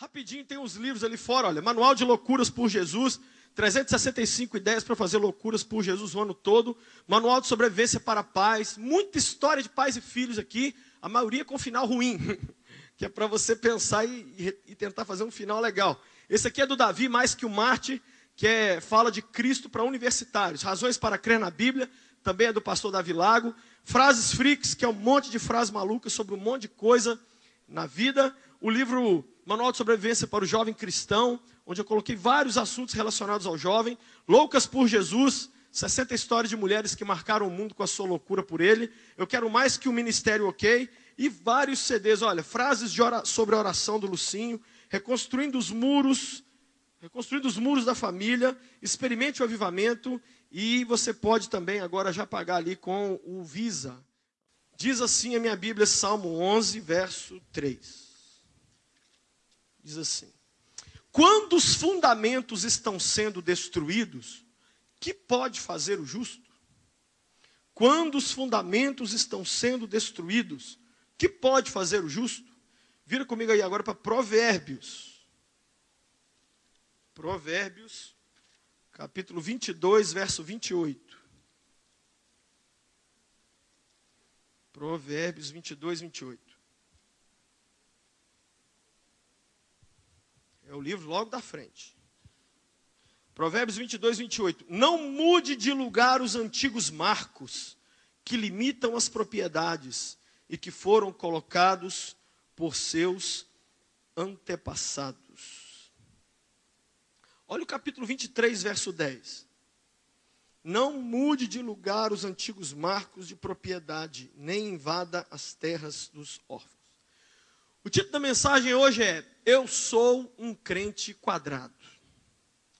Rapidinho, tem uns livros ali fora, olha, Manual de Loucuras por Jesus, 365 ideias para fazer loucuras por Jesus o ano todo, Manual de Sobrevivência para Pais, muita história de pais e filhos aqui, a maioria com final ruim, que é para você pensar e tentar fazer um final legal. Esse aqui é do Davi, Mais que o Marte, que fala de Cristo para universitários, Razões para Crer na Bíblia, também é do pastor Davi Lago, Frases Freaks, que é um monte de frases malucas sobre um monte de coisa na vida, o livro Manual de Sobrevivência para o Jovem Cristão, onde eu coloquei vários assuntos relacionados ao jovem, Loucas por Jesus, 60 histórias de mulheres que marcaram o mundo com a sua loucura por ele, Eu Quero Mais que o Ministério OK, e vários CDs, olha, frases sobre a oração do Lucinho, Reconstruindo os muros da família, Experimente o Avivamento, e você pode também agora já pagar ali com o Visa. Diz assim a minha Bíblia, Salmo 11, verso 3. Diz assim: quando os fundamentos estão sendo destruídos, que pode fazer o justo? Quando os fundamentos estão sendo destruídos, que pode fazer o justo? Vira comigo aí agora para Provérbios. Provérbios, capítulo 22, verso 28. Provérbios 22, 28. É o livro logo da frente. Provérbios 22, 28. Não mude de lugar os antigos marcos que limitam as propriedades e que foram colocados por seus antepassados. Olha o capítulo 23, verso 10. Não mude de lugar os antigos marcos de propriedade, nem invada as terras dos órfãos. O título da mensagem hoje é: eu sou um crente quadrado.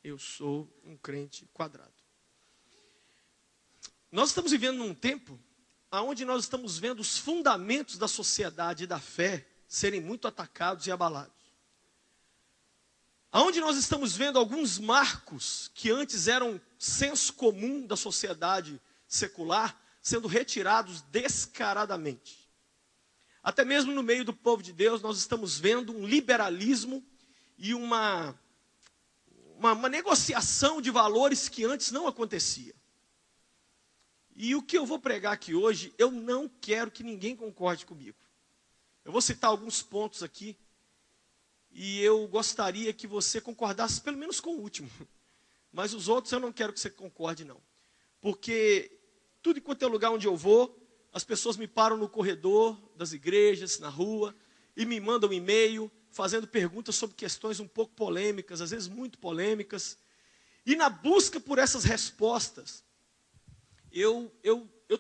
Eu sou um crente quadrado. Nós estamos vivendo num tempo onde nós estamos vendo os fundamentos da sociedade e da fé serem muito atacados e abalados. Onde nós estamos vendo alguns marcos que antes eram senso comum da sociedade secular sendo retirados descaradamente. Até mesmo no meio do povo de Deus, nós estamos vendo um liberalismo e uma negociação de valores que antes não acontecia. E o que eu vou pregar aqui hoje, eu não quero que ninguém concorde comigo. Eu vou citar alguns pontos aqui, e eu gostaria que você concordasse pelo menos com o último. Mas os outros eu não quero que você concorde, não. Porque tudo enquanto é lugar onde eu vou, as pessoas me param no corredor das igrejas, na rua, e me mandam um e-mail, fazendo perguntas sobre questões um pouco polêmicas, às vezes muito polêmicas. E na busca por essas respostas, eu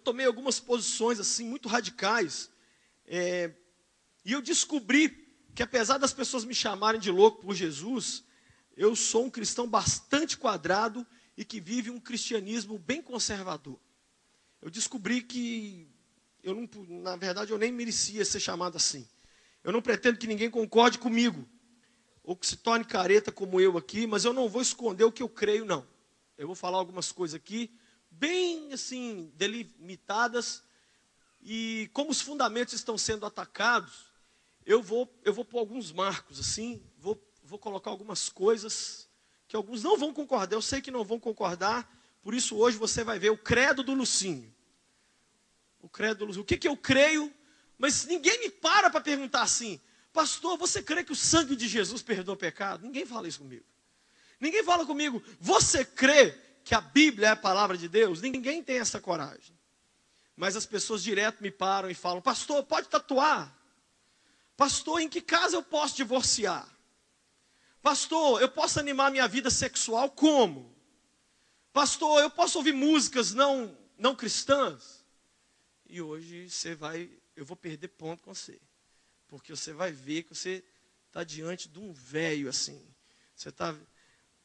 tomei algumas posições assim muito radicais. E eu descobri que apesar das pessoas me chamarem de louco por Jesus, eu sou um cristão bastante quadrado e que vive um cristianismo bem conservador. Eu descobri que, na verdade, eu nem merecia ser chamado assim. Eu não pretendo que ninguém concorde comigo, ou que se torne careta como eu aqui, mas eu não vou esconder o que eu creio, não. Eu vou falar algumas coisas aqui, bem assim, delimitadas, e como os fundamentos estão sendo atacados, eu vou pôr alguns marcos, assim, vou colocar algumas coisas que alguns não vão concordar, eu sei que não vão concordar, por isso hoje você vai ver o credo do Lucinho. O credo do Lucinho. O que eu creio? Mas ninguém me para perguntar assim: pastor, você crê que o sangue de Jesus perdoa o pecado? Ninguém fala isso comigo. Ninguém fala comigo: você crê que a Bíblia é a palavra de Deus? Ninguém tem essa coragem. Mas as pessoas direto me param e falam: pastor, pode tatuar? Pastor, em que casa eu posso divorciar? Pastor, eu posso animar minha vida sexual como? Pastor, eu posso ouvir músicas não cristãs? E hoje eu vou perder ponto com você. Porque você vai ver que você está diante de um velho assim.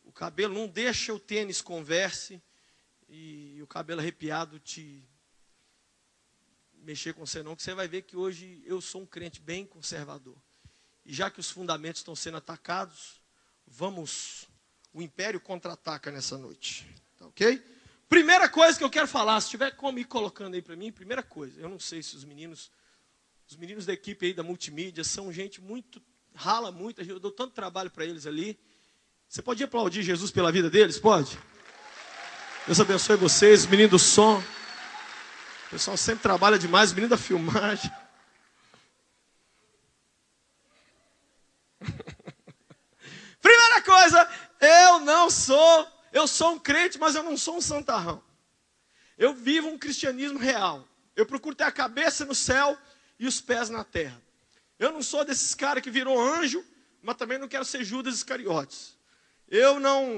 O cabelo não deixa o tênis Converse e o cabelo arrepiado te mexer com você não, que você vai ver que hoje eu sou um crente bem conservador. E já que os fundamentos estão sendo atacados, o império contra-ataca nessa noite. Tá ok? Primeira coisa que eu quero falar, se tiver como ir colocando aí para mim, primeira coisa, eu não sei se os meninos da equipe aí da multimídia são gente muito rala muito, eu dou tanto trabalho para eles ali. Você pode aplaudir Jesus pela vida deles? Pode? Deus abençoe vocês, os meninos do som. O pessoal sempre trabalha demais, os meninos da filmagem. Primeira coisa, eu sou um crente, mas eu não sou um santarrão. Eu vivo um cristianismo real. Eu procuro ter a cabeça no céu e os pés na terra. Eu não sou desses caras que virou anjo, mas também não quero ser Judas Iscariotes.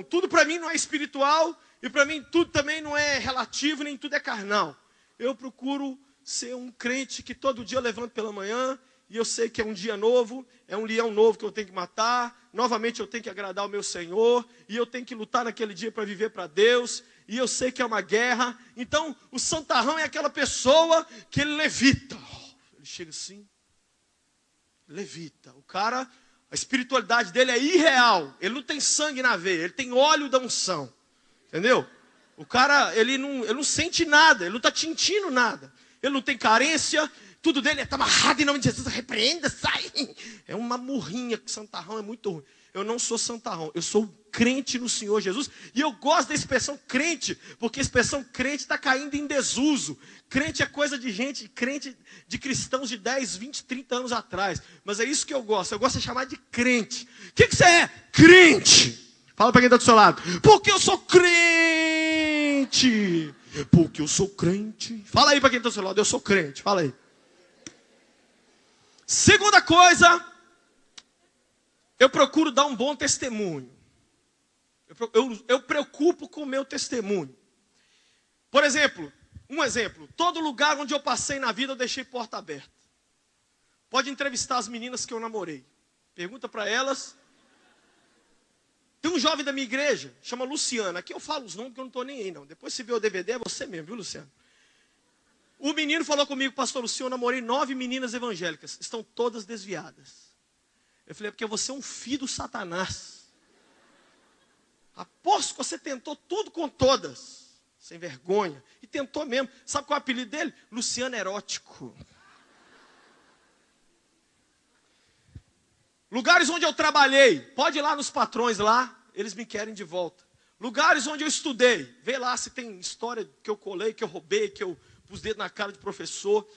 Tudo para mim não é espiritual, e para mim tudo também não é relativo, nem tudo é carnal. Eu procuro ser um crente que todo dia eu levanto pela manhã, e eu sei que é um dia novo, é um leão novo que eu tenho que matar, novamente eu tenho que agradar o meu Senhor, e eu tenho que lutar naquele dia para viver para Deus, e eu sei que é uma guerra. Então, o santarrão é aquela pessoa que ele levita. Ele chega assim, levita. O cara, a espiritualidade dele é irreal. Ele não tem sangue na veia, ele tem óleo da unção. Entendeu? O cara, ele não sente nada, ele não está sentindo nada. Ele não tem carência, tudo dele está amarrado em nome de Jesus, repreenda, sai. É uma murrinha, que santarrão é muito ruim. Eu não sou santarrão, eu sou crente no Senhor Jesus. E eu gosto da expressão crente, porque a expressão crente está caindo em desuso. Crente é coisa de gente, crente de cristãos de 10, 20, 30 anos atrás. Mas é isso que eu gosto de chamar de crente. O que você é? Crente. Fala para quem está do seu lado. Porque eu sou crente. Porque eu sou crente. Fala aí para quem está do seu lado, eu sou crente. Fala aí. Segunda coisa, eu procuro dar um bom testemunho. Eu preocupo com o meu testemunho. Por exemplo, todo lugar onde eu passei na vida eu deixei porta aberta. Pode entrevistar as meninas que eu namorei. Pergunta para elas. Tem um jovem da minha igreja, chama Luciano. Aqui eu falo os nomes porque eu não estou nem aí não. Depois se vê o DVD é você mesmo, viu, Luciano? O menino falou comigo, pastor Luciano, eu namorei 9 meninas evangélicas. Estão todas desviadas. Eu falei, é porque você é um filho do Satanás. Aposto que você tentou tudo com todas. Sem vergonha. E tentou mesmo. Sabe qual é o apelido dele? Luciano Erótico. Lugares onde eu trabalhei. Pode ir lá nos patrões lá. Eles me querem de volta. Lugares onde eu estudei. Vê lá se tem história que eu colei, que eu roubei, que eu pus dedo na cara de professor.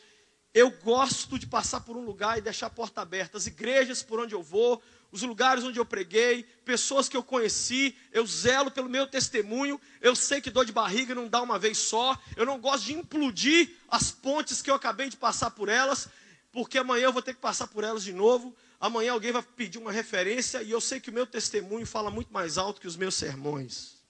Eu gosto de passar por um lugar e deixar a porta aberta. As igrejas por onde eu vou, os lugares onde eu preguei, pessoas que eu conheci, eu zelo pelo meu testemunho. Eu sei que dor de barriga não dá uma vez só. Eu não gosto de implodir as pontes que eu acabei de passar por elas, porque amanhã eu vou ter que passar por elas de novo. Amanhã alguém vai pedir uma referência e eu sei que o meu testemunho fala muito mais alto que os meus sermões.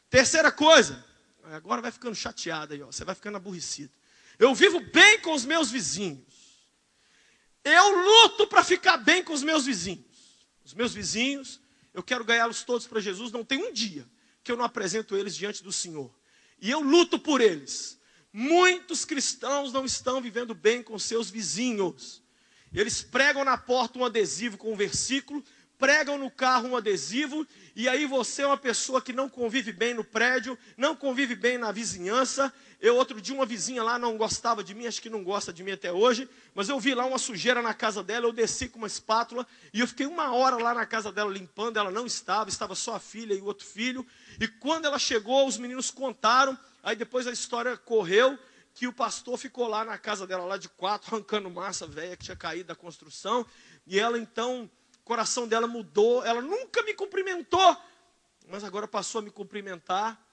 Terceira coisa, agora vai ficando chateado aí, ó, você vai ficando aborrecido. Eu vivo bem com os meus vizinhos. Eu luto para ficar bem com os meus vizinhos. Os meus vizinhos, eu quero ganhá-los todos para Jesus. Não tem um dia que eu não apresento eles diante do Senhor. E eu luto por eles. Muitos cristãos não estão vivendo bem com seus vizinhos. Eles pregam na porta um adesivo com um versículo, pregam no carro um adesivo, e aí você é uma pessoa que não convive bem no prédio, não convive bem na vizinhança. Outro dia uma vizinha lá não gostava de mim, acho que não gosta de mim até hoje, mas eu vi lá uma sujeira na casa dela, eu desci com uma espátula, e eu fiquei 1 hora lá na casa dela limpando, ela não estava só a filha e o outro filho, e quando ela chegou, os meninos contaram, aí depois a história correu, que o pastor ficou lá na casa dela, lá de 4, arrancando massa velha que tinha caído da construção, e ela então, o coração dela mudou, ela nunca me cumprimentou, mas agora passou a me cumprimentar.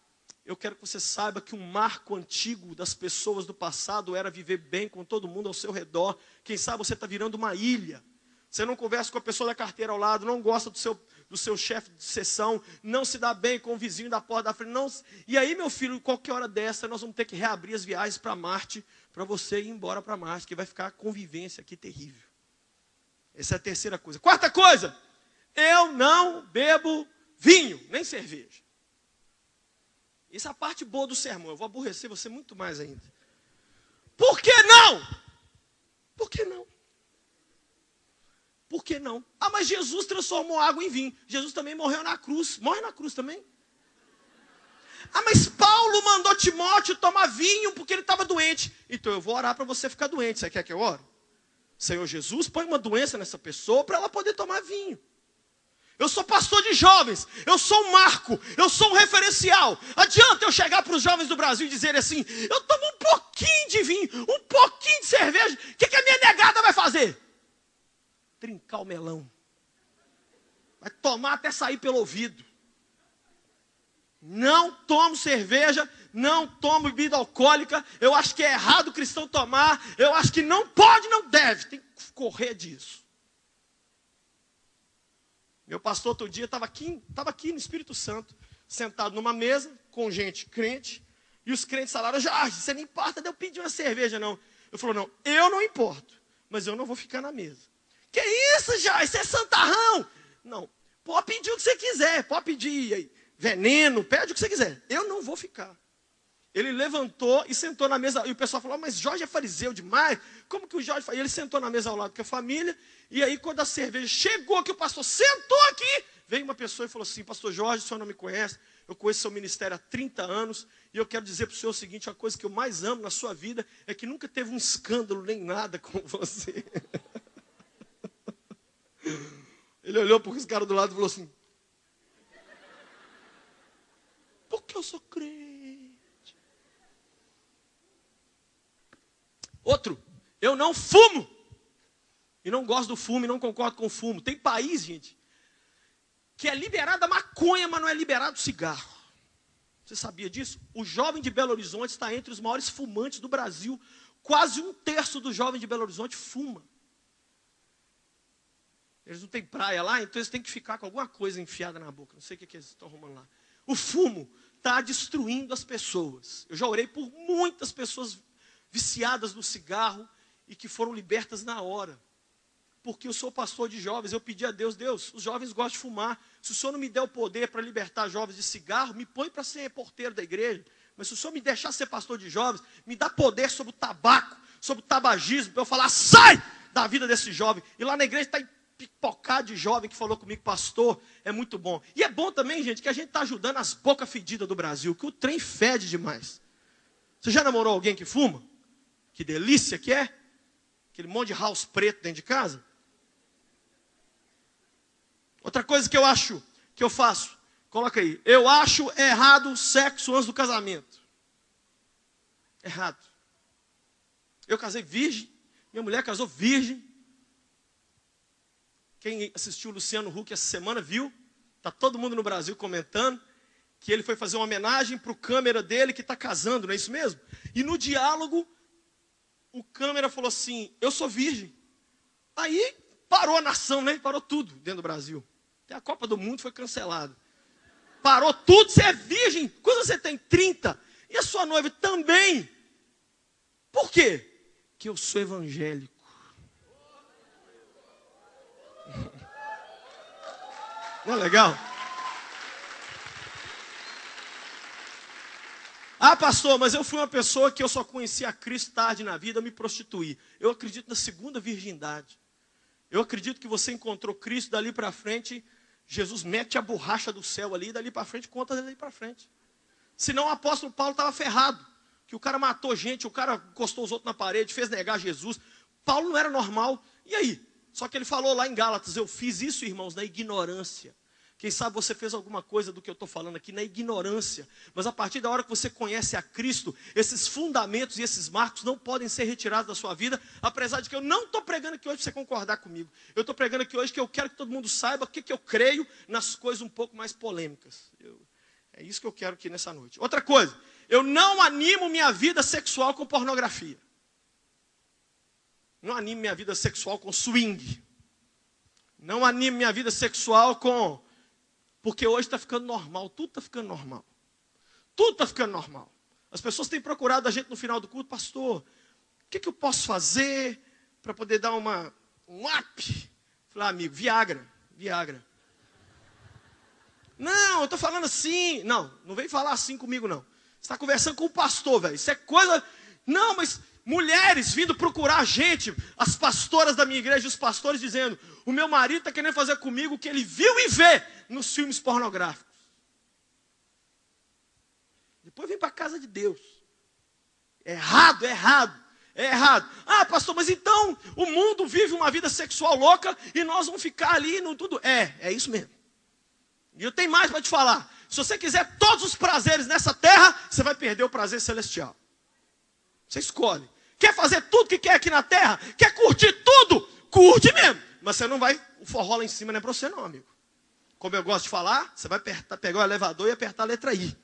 Eu quero que você saiba que um marco antigo das pessoas do passado era viver bem com todo mundo ao seu redor. Quem sabe você está virando uma ilha. Você não conversa com a pessoa da carteira ao lado, não gosta do seu chefe de sessão, não se dá bem com o vizinho da porta da frente. Não. E aí, meu filho, qualquer hora dessa, nós vamos ter que reabrir as viagens para Marte, para você ir embora para Marte, que vai ficar a convivência aqui terrível. Essa é a terceira coisa. Quarta coisa, eu não bebo vinho, nem cerveja. Essa é a parte boa do sermão. Eu vou aborrecer você muito mais ainda. Por que não? Por que não? Por que não? Ah, mas Jesus transformou água em vinho. Jesus também morreu na cruz. Morre na cruz também. Ah, mas Paulo mandou Timóteo tomar vinho porque ele estava doente. Então eu vou orar para você ficar doente. Você quer que eu ore? Senhor Jesus, põe uma doença nessa pessoa para ela poder tomar vinho. Eu sou pastor de jovens, eu sou um marco, eu sou um referencial. Adianta eu chegar para os jovens do Brasil e dizer assim, eu tomo um pouquinho de vinho, um pouquinho de cerveja, o que a minha negada vai fazer? Trincar o melão. Vai tomar até sair pelo ouvido. Não tomo cerveja, não tomo bebida alcoólica. Eu acho que é errado o cristão tomar. Eu acho que não pode, não deve. Tem que correr disso. Meu pastor outro dia estava aqui no Espírito Santo, sentado numa mesa com gente crente. E os crentes falaram, Jorge, você não importa de eu pedir uma cerveja, não. Eu falei, não, eu não importo, mas eu não vou ficar na mesa. Que isso, Jorge, você é santarrão. Não, pode pedir o que você quiser, pode pedir veneno, pede o que você quiser. Eu não vou ficar. Ele levantou e sentou na mesa. E o pessoal falou, mas Jorge é fariseu demais. Como que o Jorge faz? E ele sentou na mesa ao lado com a família. E aí, quando a cerveja chegou, que o pastor sentou aqui, veio uma pessoa e falou assim, pastor Jorge, o senhor não me conhece. Eu conheço seu ministério há 30 anos. E eu quero dizer para o senhor o seguinte, a coisa que eu mais amo na sua vida é que nunca teve um escândalo nem nada com você. Ele olhou para os caras do lado e falou assim, porque eu sou crente. Outro, eu não fumo. E não gosto do fumo e não concordo com o fumo. Tem país, gente, que é liberado a maconha, mas não é liberado o cigarro. Você sabia disso? O jovem de Belo Horizonte está entre os maiores fumantes do Brasil. Quase 1/3 do jovem de Belo Horizonte fuma. Eles não têm praia lá, então eles têm que ficar com alguma coisa enfiada na boca. Não sei o que eles estão arrumando lá. O fumo está destruindo as pessoas. Eu já orei por muitas pessoas viciadas no cigarro e que foram libertas na hora. Porque eu sou pastor de jovens, eu pedi a Deus, Deus, os jovens gostam de fumar. Se o Senhor não me der o poder para libertar jovens de cigarro, me põe para ser porteiro da igreja. Mas se o Senhor me deixar ser pastor de jovens, me dá poder sobre o tabaco, sobre o tabagismo, para eu falar, sai da vida desse jovem. E lá na igreja está pipocado de jovem que falou comigo, pastor, é muito bom. E é bom também, gente, que a gente está ajudando as bocas fedidas do Brasil, que o trem fede demais. Você já namorou alguém que fuma? Que delícia que é? Aquele monte de house preto dentro de casa. Outra coisa que eu acho, que eu faço, coloca aí. Eu acho errado o sexo antes do casamento. Errado. Eu casei virgem, minha mulher casou virgem. Quem assistiu o Luciano Huck essa semana viu. Está todo mundo no Brasil comentando que ele foi fazer uma homenagem para o câmera dele que está casando, não é isso mesmo? E no diálogo, o câmera falou assim, eu sou virgem. Aí parou a nação, né? Parou tudo dentro do Brasil. Até a Copa do Mundo foi cancelada. Parou tudo, você é virgem. Quando você tem 30, e a sua noiva também. Por quê? Porque eu sou evangélico. Não é legal? Ah, pastor, mas eu fui uma pessoa que eu só conhecia a Cristo tarde na vida, eu me prostituí. Eu acredito na segunda virgindade. Eu acredito que você encontrou Cristo, dali para frente, Jesus mete a borracha do céu ali, dali para frente, conta dali para frente. Senão o apóstolo Paulo estava ferrado. Que o cara matou gente, o cara encostou os outros na parede, fez negar Jesus. Paulo não era normal. E aí? Só que ele falou lá em Gálatas, eu fiz isso, irmãos, na ignorância. Quem sabe você fez alguma coisa do que eu estou falando aqui na ignorância. Mas a partir da hora que você conhece a Cristo, esses fundamentos e esses marcos não podem ser retirados da sua vida, apesar de que eu não estou pregando aqui hoje para você concordar comigo. Eu estou pregando aqui hoje que eu quero que todo mundo saiba o que eu creio nas coisas um pouco mais polêmicas. É isso que eu quero aqui nessa noite. Outra coisa, eu não animo minha vida sexual com pornografia. Não animo minha vida sexual com swing. Não animo minha vida sexual com... Porque hoje está ficando normal, tudo está ficando normal. Tudo está ficando normal. As pessoas têm procurado a gente no final do culto, pastor, o que eu posso fazer para poder dar um up? Falei, amigo, Viagra. Não, eu estou falando assim. Não vem falar assim comigo, não. Você está conversando com o pastor, velho. Isso é coisa... Não, mas mulheres vindo procurar a gente, as pastoras da minha igreja, os pastores dizendo, o meu marido está querendo fazer comigo o que ele viu e vê nos filmes pornográficos. Depois vem para a casa de Deus. Errado. É errado. Ah, pastor, mas então o mundo vive uma vida sexual louca e nós vamos ficar ali no tudo. É isso mesmo. E eu tenho mais para te falar. Se você quiser todos os prazeres nessa terra, você vai perder o prazer celestial. Você escolhe. Quer fazer tudo que quer aqui na terra? Quer curtir tudo? Curte mesmo. Mas você não vai, o forró lá em cima não é para você não, amigo. Como eu gosto de falar, você vai pegar o elevador e apertar a letra I.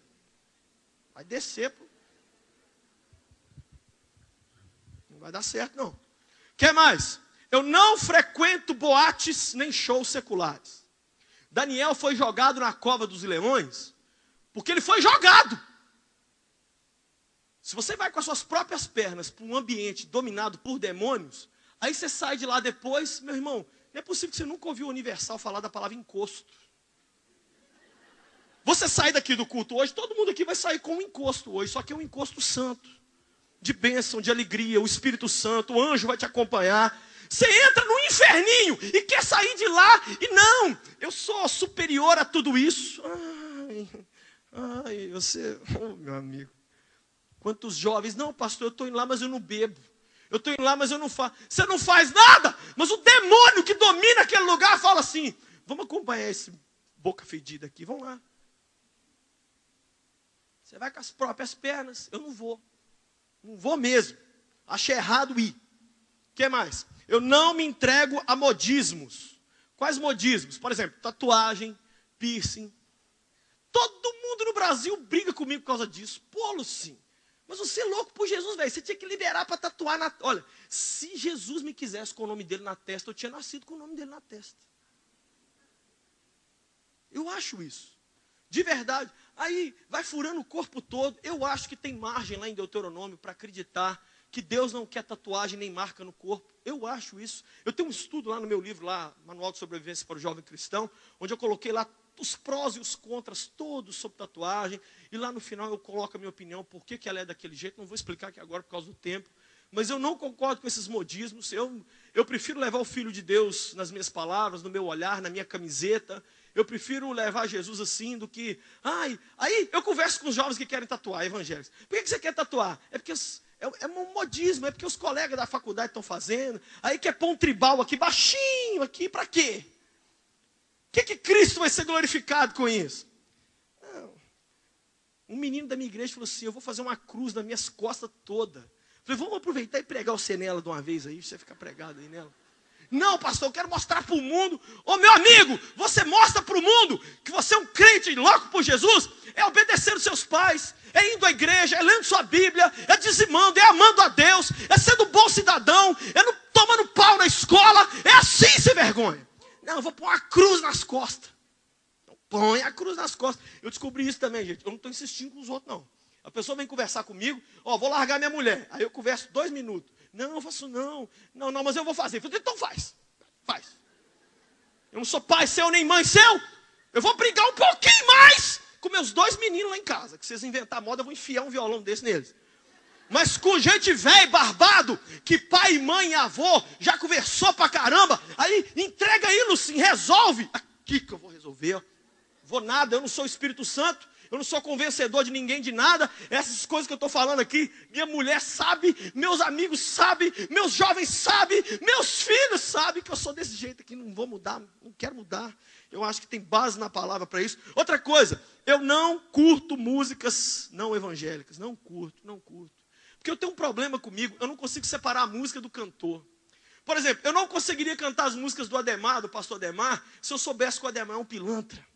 Vai descer, pô. Não vai dar certo, não. O que mais? Eu não frequento boates nem shows seculares. Daniel foi jogado na cova dos leões, porque ele foi jogado. Se você vai com as suas próprias pernas para um ambiente dominado por demônios, aí você sai de lá depois, meu irmão, não é possível que você nunca ouviu o Universal falar da palavra encosto. Você sai daqui do culto hoje, todo mundo aqui vai sair com um encosto hoje, só que é um encosto santo, de bênção, de alegria, o Espírito Santo, o anjo vai te acompanhar. Você entra no inferninho e quer sair de lá, e não, eu sou superior a tudo isso. Ai, você, oh, meu amigo. Quantos jovens, não pastor, eu estou indo lá, mas eu não bebo. Eu estou indo lá, mas eu não faço. Você não faz nada, mas o demônio que domina aquele lugar fala assim, vamos acompanhar esse boca fedida aqui, vamos lá. Você vai com as próprias pernas, eu não vou. Não vou mesmo. Achei errado ir. O que mais? Eu não me entrego a modismos. Quais modismos? Por exemplo, tatuagem, piercing. Todo mundo no Brasil briga comigo por causa disso. Pô, Lucinho, mas você é louco por Jesus, velho. Você tinha que liberar para tatuar na... Olha, se Jesus me quisesse com o nome dele na testa, eu tinha nascido com o nome dele na testa. Eu acho isso. De verdade. Aí vai furando o corpo todo. Eu acho que tem margem lá em Deuteronômio para acreditar que Deus não quer tatuagem nem marca no corpo. Eu acho isso. Eu tenho um estudo lá no meu livro, lá, Manual de Sobrevivência para o Jovem Cristão, onde eu coloquei lá os prós e os contras todos sobre tatuagem. E lá no final eu coloco a minha opinião, por que ela é daquele jeito. Não vou explicar aqui agora por causa do tempo. Mas eu não concordo com esses modismos. Eu prefiro levar o Filho de Deus nas minhas palavras, no meu olhar, na minha camiseta. Eu prefiro levar Jesus assim do que... Aí eu converso com os jovens que querem tatuar, evangélicos. Por que você quer tatuar? É porque é um modismo, é porque os colegas da faculdade estão fazendo. Aí quer pôr um tribal aqui, baixinho aqui, para quê? O que Cristo vai ser glorificado com isso? Não. Um menino da minha igreja falou assim, eu vou fazer uma cruz nas minhas costas toda. Falei, vamos aproveitar e pregar você nela de uma vez aí, você fica pregado aí nela. Não, pastor, eu quero mostrar para o mundo. Ô, meu amigo, você mostra para o mundo que você é um crente louco por Jesus, é obedecendo seus pais, é indo à igreja, é lendo sua Bíblia, é dizimando, é amando a Deus, é sendo bom cidadão, é não tomando pau na escola, é assim sem vergonha. Não, eu vou pôr uma cruz nas costas. Então, põe a cruz nas costas. Eu descobri isso também, gente. Eu não estou insistindo com os outros, não. A pessoa vem conversar comigo, vou largar minha mulher. Aí eu converso 2 minutos. Não, eu faço não, mas eu vou fazer. Eu falei, então faz. Eu não sou pai seu nem mãe seu. Eu vou brigar um pouquinho mais com meus 2 meninos lá em casa. Que vocês inventar moda, eu vou enfiar um violão desse neles. Mas com gente velho, barbado, que pai, mãe e avô já conversou pra caramba. Aí entrega aí, Lucinho, resolve. Aqui que eu vou resolver, ó. Vou nada, eu não sou o Espírito Santo. Eu não sou convencedor de ninguém de nada. Essas coisas que eu estou falando aqui, minha mulher sabe, meus amigos sabem, meus jovens sabem, meus filhos sabem que eu sou desse jeito aqui, não vou mudar, não quero mudar. Eu acho que tem base na palavra para isso. Outra coisa, eu não curto músicas não evangélicas, não curto. Porque eu tenho um problema comigo, eu não consigo separar a música do cantor. Por exemplo, eu não conseguiria cantar as músicas do Ademar, do pastor Ademar, se eu soubesse que o Ademar é um pilantra.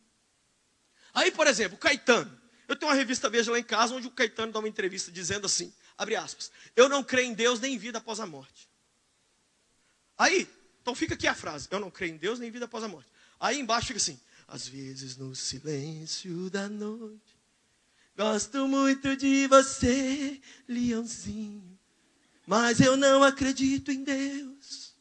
Aí, por exemplo, o Caetano. Eu tenho uma revista Veja lá em casa, onde o Caetano dá uma entrevista dizendo assim, abre aspas, eu não creio em Deus nem em vida após a morte. Aí, então fica aqui a frase, eu não creio em Deus nem em vida após a morte. Aí embaixo fica assim, às vezes no silêncio da noite, gosto muito de você, leãozinho, mas eu não acredito em Deus.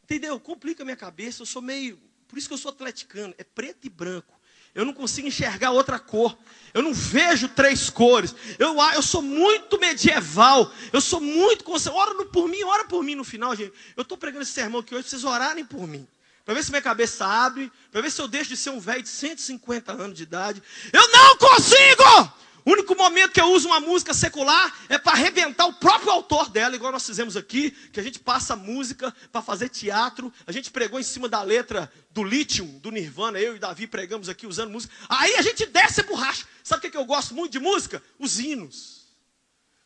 Entendeu? Complica a minha cabeça, eu sou meio, por isso que eu sou atleticano, é preto e branco. Eu não consigo enxergar outra cor. Eu não vejo 3 cores. Eu sou muito medieval. Eu sou muito... Ora por mim no final, gente. Eu estou pregando esse sermão aqui hoje para vocês orarem por mim. Para ver se minha cabeça abre. Para ver se eu deixo de ser um velho de 150 anos de idade. Eu não consigo! O único momento que eu uso uma música secular é para arrebentar o próprio autor dela, igual nós fizemos aqui, que a gente passa música para fazer teatro. A gente pregou em cima da letra do Lithium, do Nirvana, eu e Davi pregamos aqui usando música. Aí a gente desce a borracha. Sabe o que eu gosto muito de música? Os hinos.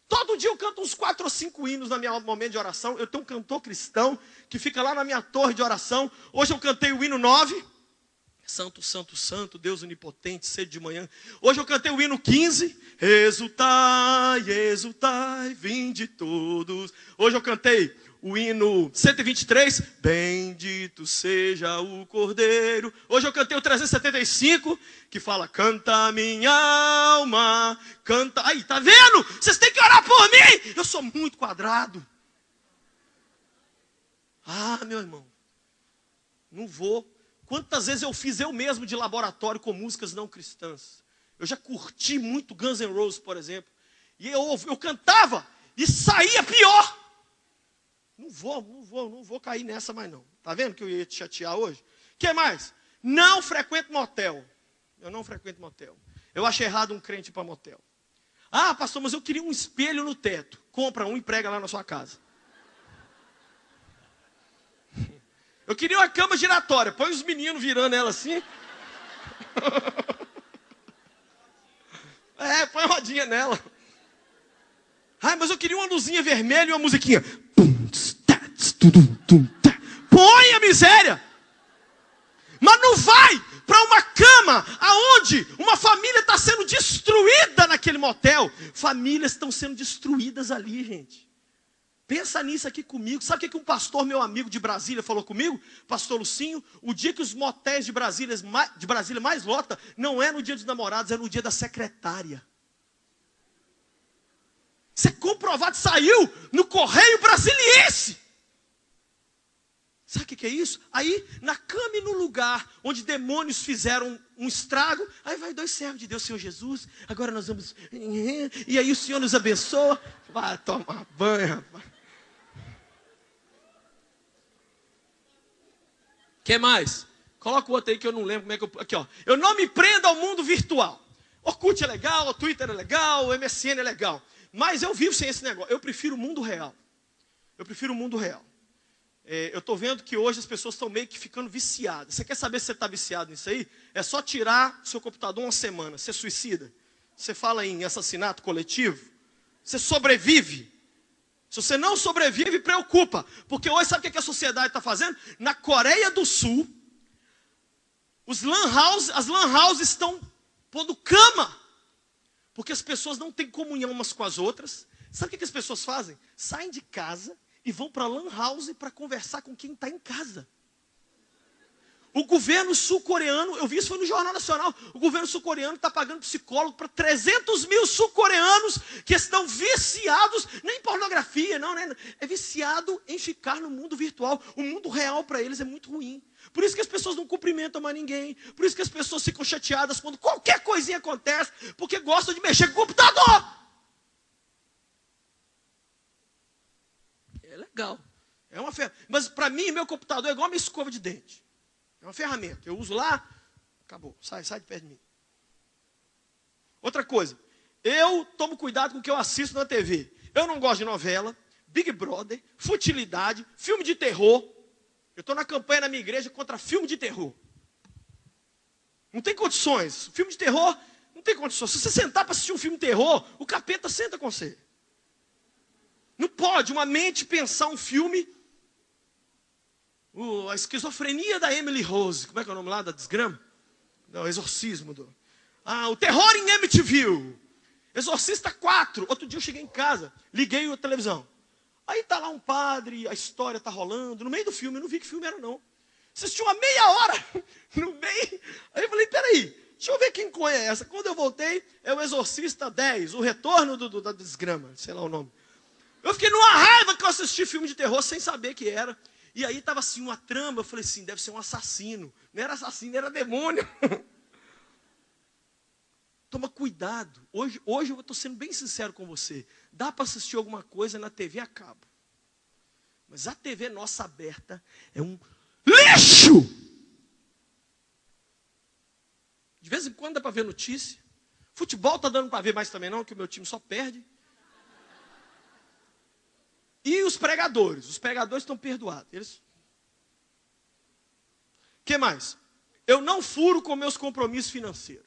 Todo dia eu canto uns 4 ou 5 hinos na minha momento de oração. Eu tenho um cantor cristão que fica lá na minha torre de oração. Hoje eu cantei o hino 9. Santo, santo, santo, Deus onipotente, cedo de manhã. Hoje eu cantei o hino 15. Exultai, exultai, vinde todos. Hoje eu cantei o hino 123. Bendito seja o Cordeiro. Hoje eu cantei o 375, que fala, canta minha alma, canta. Aí, tá vendo? Vocês têm que orar por mim. Eu sou muito quadrado. Ah, meu irmão, não vou. Quantas vezes eu fiz eu mesmo de laboratório com músicas não cristãs? Eu já curti muito Guns N' Roses, por exemplo. E eu cantava e saía pior. Não vou cair nessa mais não. Tá vendo que eu ia te chatear hoje? O que mais? Não frequento motel. Eu não frequento motel. Eu acho errado um crente ir para motel. Ah, pastor, mas eu queria um espelho no teto. Compra um e prega lá na sua casa. Eu queria uma cama giratória. Põe os meninos virando ela assim. Põe rodinha nela. Ai, mas eu queria uma luzinha vermelha e uma musiquinha. Põe a miséria. Mas não vai para uma cama aonde uma família está sendo destruída naquele motel. Famílias estão sendo destruídas ali, gente. Pensa nisso aqui comigo. Sabe o que um pastor, meu amigo de Brasília, falou comigo? Pastor Lucinho, o dia que os motéis de Brasília mais lota, não é no dia dos namorados, é no dia da secretária. Isso é comprovado, saiu no Correio Brasiliense. Sabe o que é isso? Aí, na cama e no lugar onde demônios fizeram um estrago, aí vai 2 servos de Deus, Senhor Jesus, agora nós vamos... E aí o Senhor nos abençoa. Vai tomar banho, rapaz. O que mais? Coloca o outro aí que eu não lembro como é que eu... Aqui, ó. Eu não me prendo ao mundo virtual. Orkut é legal, o Twitter é legal, o MSN é legal. Mas eu vivo sem esse negócio. Eu prefiro o mundo real. Eu prefiro o mundo real. Eu estou vendo que hoje as pessoas estão meio que ficando viciadas. Você quer saber se você está viciado nisso aí? É só tirar seu computador uma semana. Você suicida. Você fala em assassinato coletivo. Você sobrevive. Se você não sobrevive, preocupa. Porque hoje, sabe o que a sociedade está fazendo? Na Coreia do Sul, as lan houses estão pondo cama. Porque as pessoas não têm comunhão umas com as outras. Sabe o que as pessoas fazem? Saem de casa e vão para a lan house para conversar com quem está em casa. O governo sul-coreano, eu vi isso foi no Jornal Nacional, o governo sul-coreano está pagando psicólogo para 300 mil sul-coreanos que estão viciados, nem em pornografia, não, né? É viciado em ficar no mundo virtual. O mundo real para eles é muito ruim. Por isso que as pessoas não cumprimentam mais ninguém, por isso que as pessoas ficam chateadas quando qualquer coisinha acontece, porque gostam de mexer com o computador. É legal, é uma ferramenta. Mas para mim, meu computador é igual a minha escova de dente. É uma ferramenta. Eu uso lá, acabou. Sai de perto de mim. Outra coisa. Eu tomo cuidado com o que eu assisto na TV. Eu não gosto de novela, Big Brother, futilidade, filme de terror. Eu estou na campanha na minha igreja contra filme de terror. Não tem condições. Filme de terror, não tem condições. Se você sentar para assistir um filme de terror, o capeta senta com você. Não pode uma mente pensar um filme... A esquizofrenia da Emily Rose. Como é que é o nome lá da desgrama? Não, exorcismo. O terror em Amityville. Exorcista 4. Outro dia eu cheguei em casa, liguei a televisão. Aí tá lá um padre, a história tá rolando. No meio do filme, eu não vi que filme era não. Assisti uma meia hora no meio. Aí eu falei, peraí, deixa eu ver quem é essa. Quando eu voltei, é o Exorcista 10, o retorno da desgrama, sei lá o nome. Eu fiquei numa raiva que eu assisti filme de terror sem saber que era. E aí estava assim uma trama, eu falei assim, deve ser um assassino. Não era assassino, era demônio. Toma cuidado. Hoje eu estou sendo bem sincero com você. Dá para assistir alguma coisa na TV a cabo. Mas a TV nossa aberta é um lixo. De vez em quando dá para ver notícia. Futebol está dando para ver mais também não, que o meu time só perde. E os pregadores estão perdoados. Eles... que mais? Eu não furo com meus compromissos financeiros.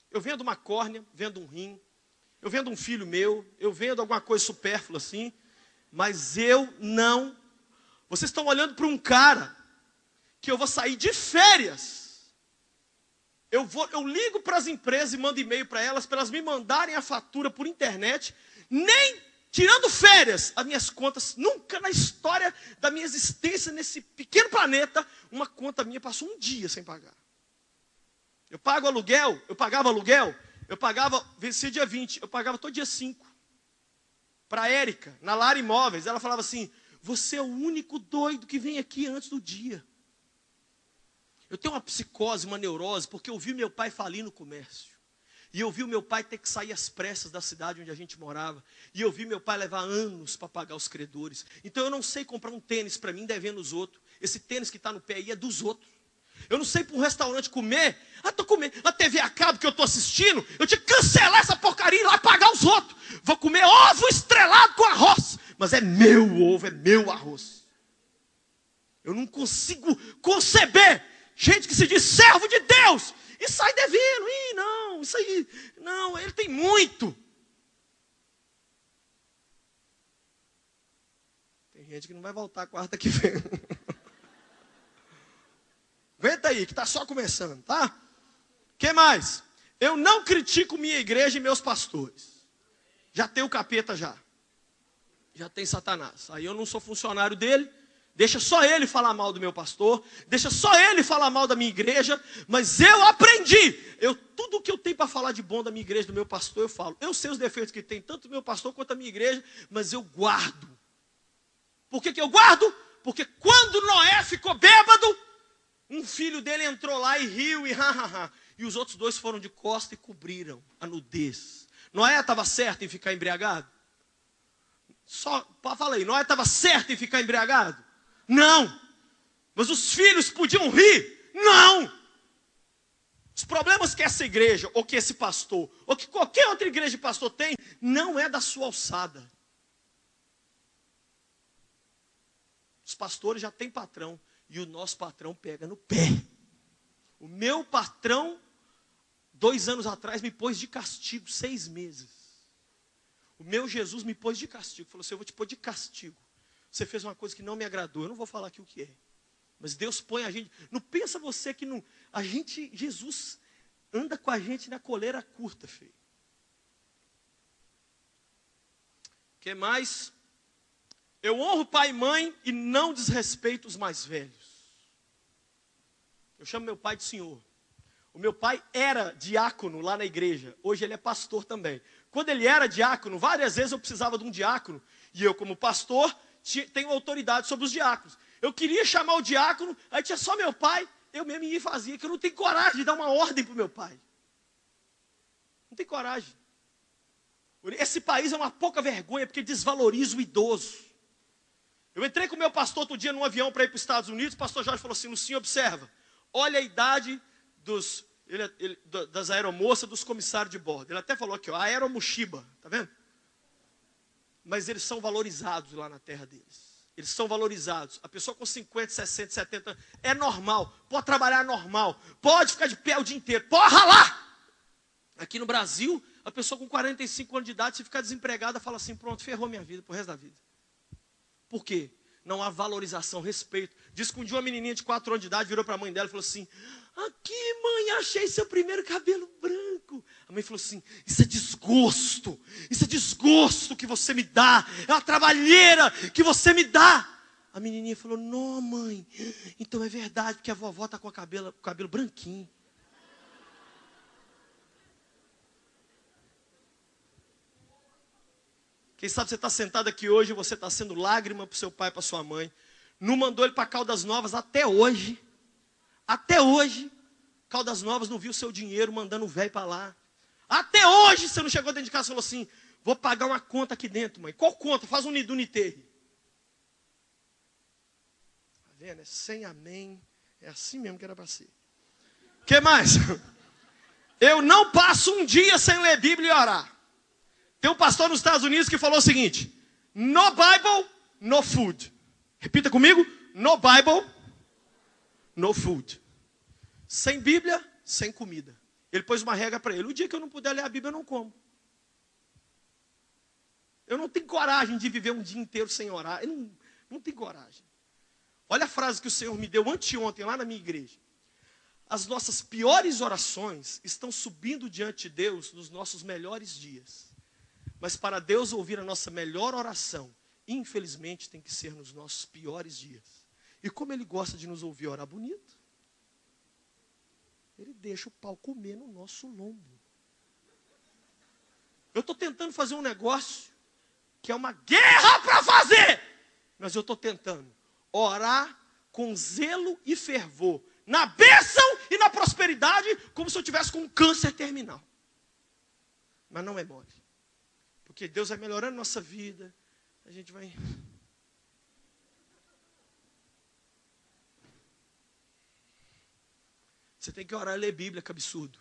Eu vendo uma córnea, vendo um rim, eu vendo um filho meu, eu vendo alguma coisa supérflua assim, mas eu não... Vocês estão olhando para um cara que eu vou sair de férias. Eu ligo para as empresas e mando e-mail para elas me mandarem a fatura por internet. Nem tirando férias, as minhas contas, nunca na história da minha existência nesse pequeno planeta, uma conta minha passou um dia sem pagar. Eu pagava aluguel, vencia dia 20, eu pagava todo dia 5. Para a Érica, na Lara Imóveis, ela falava assim, você é o único doido que vem aqui antes do dia. Eu tenho uma psicose, uma neurose, porque eu vi meu pai falir no comércio. E eu vi o meu pai ter que sair às pressas da cidade onde a gente morava. E eu vi meu pai levar anos para pagar os credores. Então eu não sei comprar um tênis para mim devendo os outros. Esse tênis que está no pé aí é dos outros. Eu não sei ir para um restaurante comer. Estou comendo na TV a cabo que eu estou assistindo. Eu tinha que cancelar essa porcaria e ir lá pagar os outros. Vou comer ovo estrelado com arroz. Mas é meu ovo, é meu arroz. Eu não consigo conceber gente que se diz servo de Deus e sai devendo. Ih, não, isso aí, não, ele tem muito. Tem gente que não vai voltar quarta que vem. Aguenta aí, que está só começando, tá? O que mais? Eu não critico minha igreja e meus pastores. Já tem o capeta já. Já tem Satanás. Aí eu não sou funcionário dele. Deixa só ele falar mal do meu pastor. Deixa só ele falar mal da minha igreja. Mas eu aprendi. Tudo que eu tenho para falar de bom da minha igreja, do meu pastor, eu falo. Eu sei os defeitos que tem, tanto do meu pastor quanto da minha igreja. Mas eu guardo. Por que eu guardo? Porque quando Noé ficou bêbado, um filho dele entrou lá e riu e e os outros dois foram de costa e cobriram a nudez. Noé estava certo em ficar embriagado? Fala aí, Noé estava certo em ficar embriagado? Não. Mas os filhos podiam rir? Não. Os problemas que essa igreja, ou que esse pastor, ou que qualquer outra igreja de pastor tem, não é da sua alçada. Os pastores já têm patrão. E o nosso patrão pega no pé. O meu patrão, 2 anos atrás, me pôs de castigo 6 meses. O meu Jesus me pôs de castigo. Falou assim, eu vou te pôr de castigo. Você fez uma coisa que não me agradou. Eu não vou falar aqui o que é. Mas Deus põe a gente... Não pensa você que não... Jesus anda com a gente na coleira curta, filho. O que mais? Eu honro pai e mãe e não desrespeito os mais velhos. Eu chamo meu pai de senhor. O meu pai era diácono lá na igreja. Hoje ele é pastor também. Quando ele era diácono, várias vezes eu precisava de um diácono. E eu, como pastor, tenho autoridade sobre os diáconos. Eu queria chamar o diácono, aí tinha só meu pai. Eu mesmo ia e fazia, que eu não tenho coragem de dar uma ordem para o meu pai. Não tenho coragem. Esse país é uma pouca vergonha, porque desvaloriza o idoso. Eu entrei com o meu pastor outro dia num avião para ir para os Estados Unidos. O pastor Jorge falou assim, Lucinho, observa. Olha a idade das aeromoças, dos comissários de bordo. Ele até falou aqui, ó, aeromochiba, tá vendo? Mas eles são valorizados lá na terra deles. Eles são valorizados. A pessoa com 50, 60, 70 anos é normal. Pode trabalhar normal. Pode ficar de pé o dia inteiro. Pode ralar. Aqui no Brasil, a pessoa com 45 anos de idade, se ficar desempregada, fala assim, pronto, ferrou minha vida pro resto da vida. Por quê? Não há valorização, respeito. Diz que um dia uma menininha de 4 anos de idade virou para a mãe dela e falou assim, aqui mãe, achei seu primeiro cabelo branco. A mãe falou assim, isso é desgosto que você me dá, é uma trabalheira que você me dá. A menininha falou, não mãe, então é verdade, porque a vovó está com o cabelo branquinho. Quem sabe você está sentado aqui hoje, você está sendo lágrima para o seu pai, para sua mãe. Não mandou ele para Caldas Novas até hoje. Até hoje, Caldas Novas não viu o seu dinheiro mandando o velho para lá. Até hoje você não chegou dentro de casa e falou assim, vou pagar uma conta aqui dentro, mãe. Qual conta? Faz um Niduniterre. Está vendo? É sem amém. É assim mesmo que era para ser. O que mais? Eu não passo um dia sem ler Bíblia e orar. Tem um pastor nos Estados Unidos que falou o seguinte: no Bible, no food. Repita comigo: no Bible, no food. Sem Bíblia, sem comida. Ele pôs uma regra para ele: o dia que eu não puder ler a Bíblia, eu não como. Eu não tenho coragem de viver um dia inteiro sem orar. Eu não tenho coragem. Olha a frase que o Senhor me deu anteontem lá na minha igreja. As nossas piores orações estão subindo diante de Deus nos nossos melhores dias. Mas para Deus ouvir a nossa melhor oração, infelizmente tem que ser nos nossos piores dias. E como Ele gosta de nos ouvir orar bonito, Ele deixa o pau comer no nosso lombo. Eu estou tentando fazer um negócio que é uma guerra para fazer. Mas eu estou tentando orar com zelo e fervor, na bênção e na prosperidade, como se eu tivesse com um câncer terminal. Mas não é mole. Porque Deus vai melhorando nossa vida. A gente vai... Você tem que orar e ler Bíblia, que absurdo.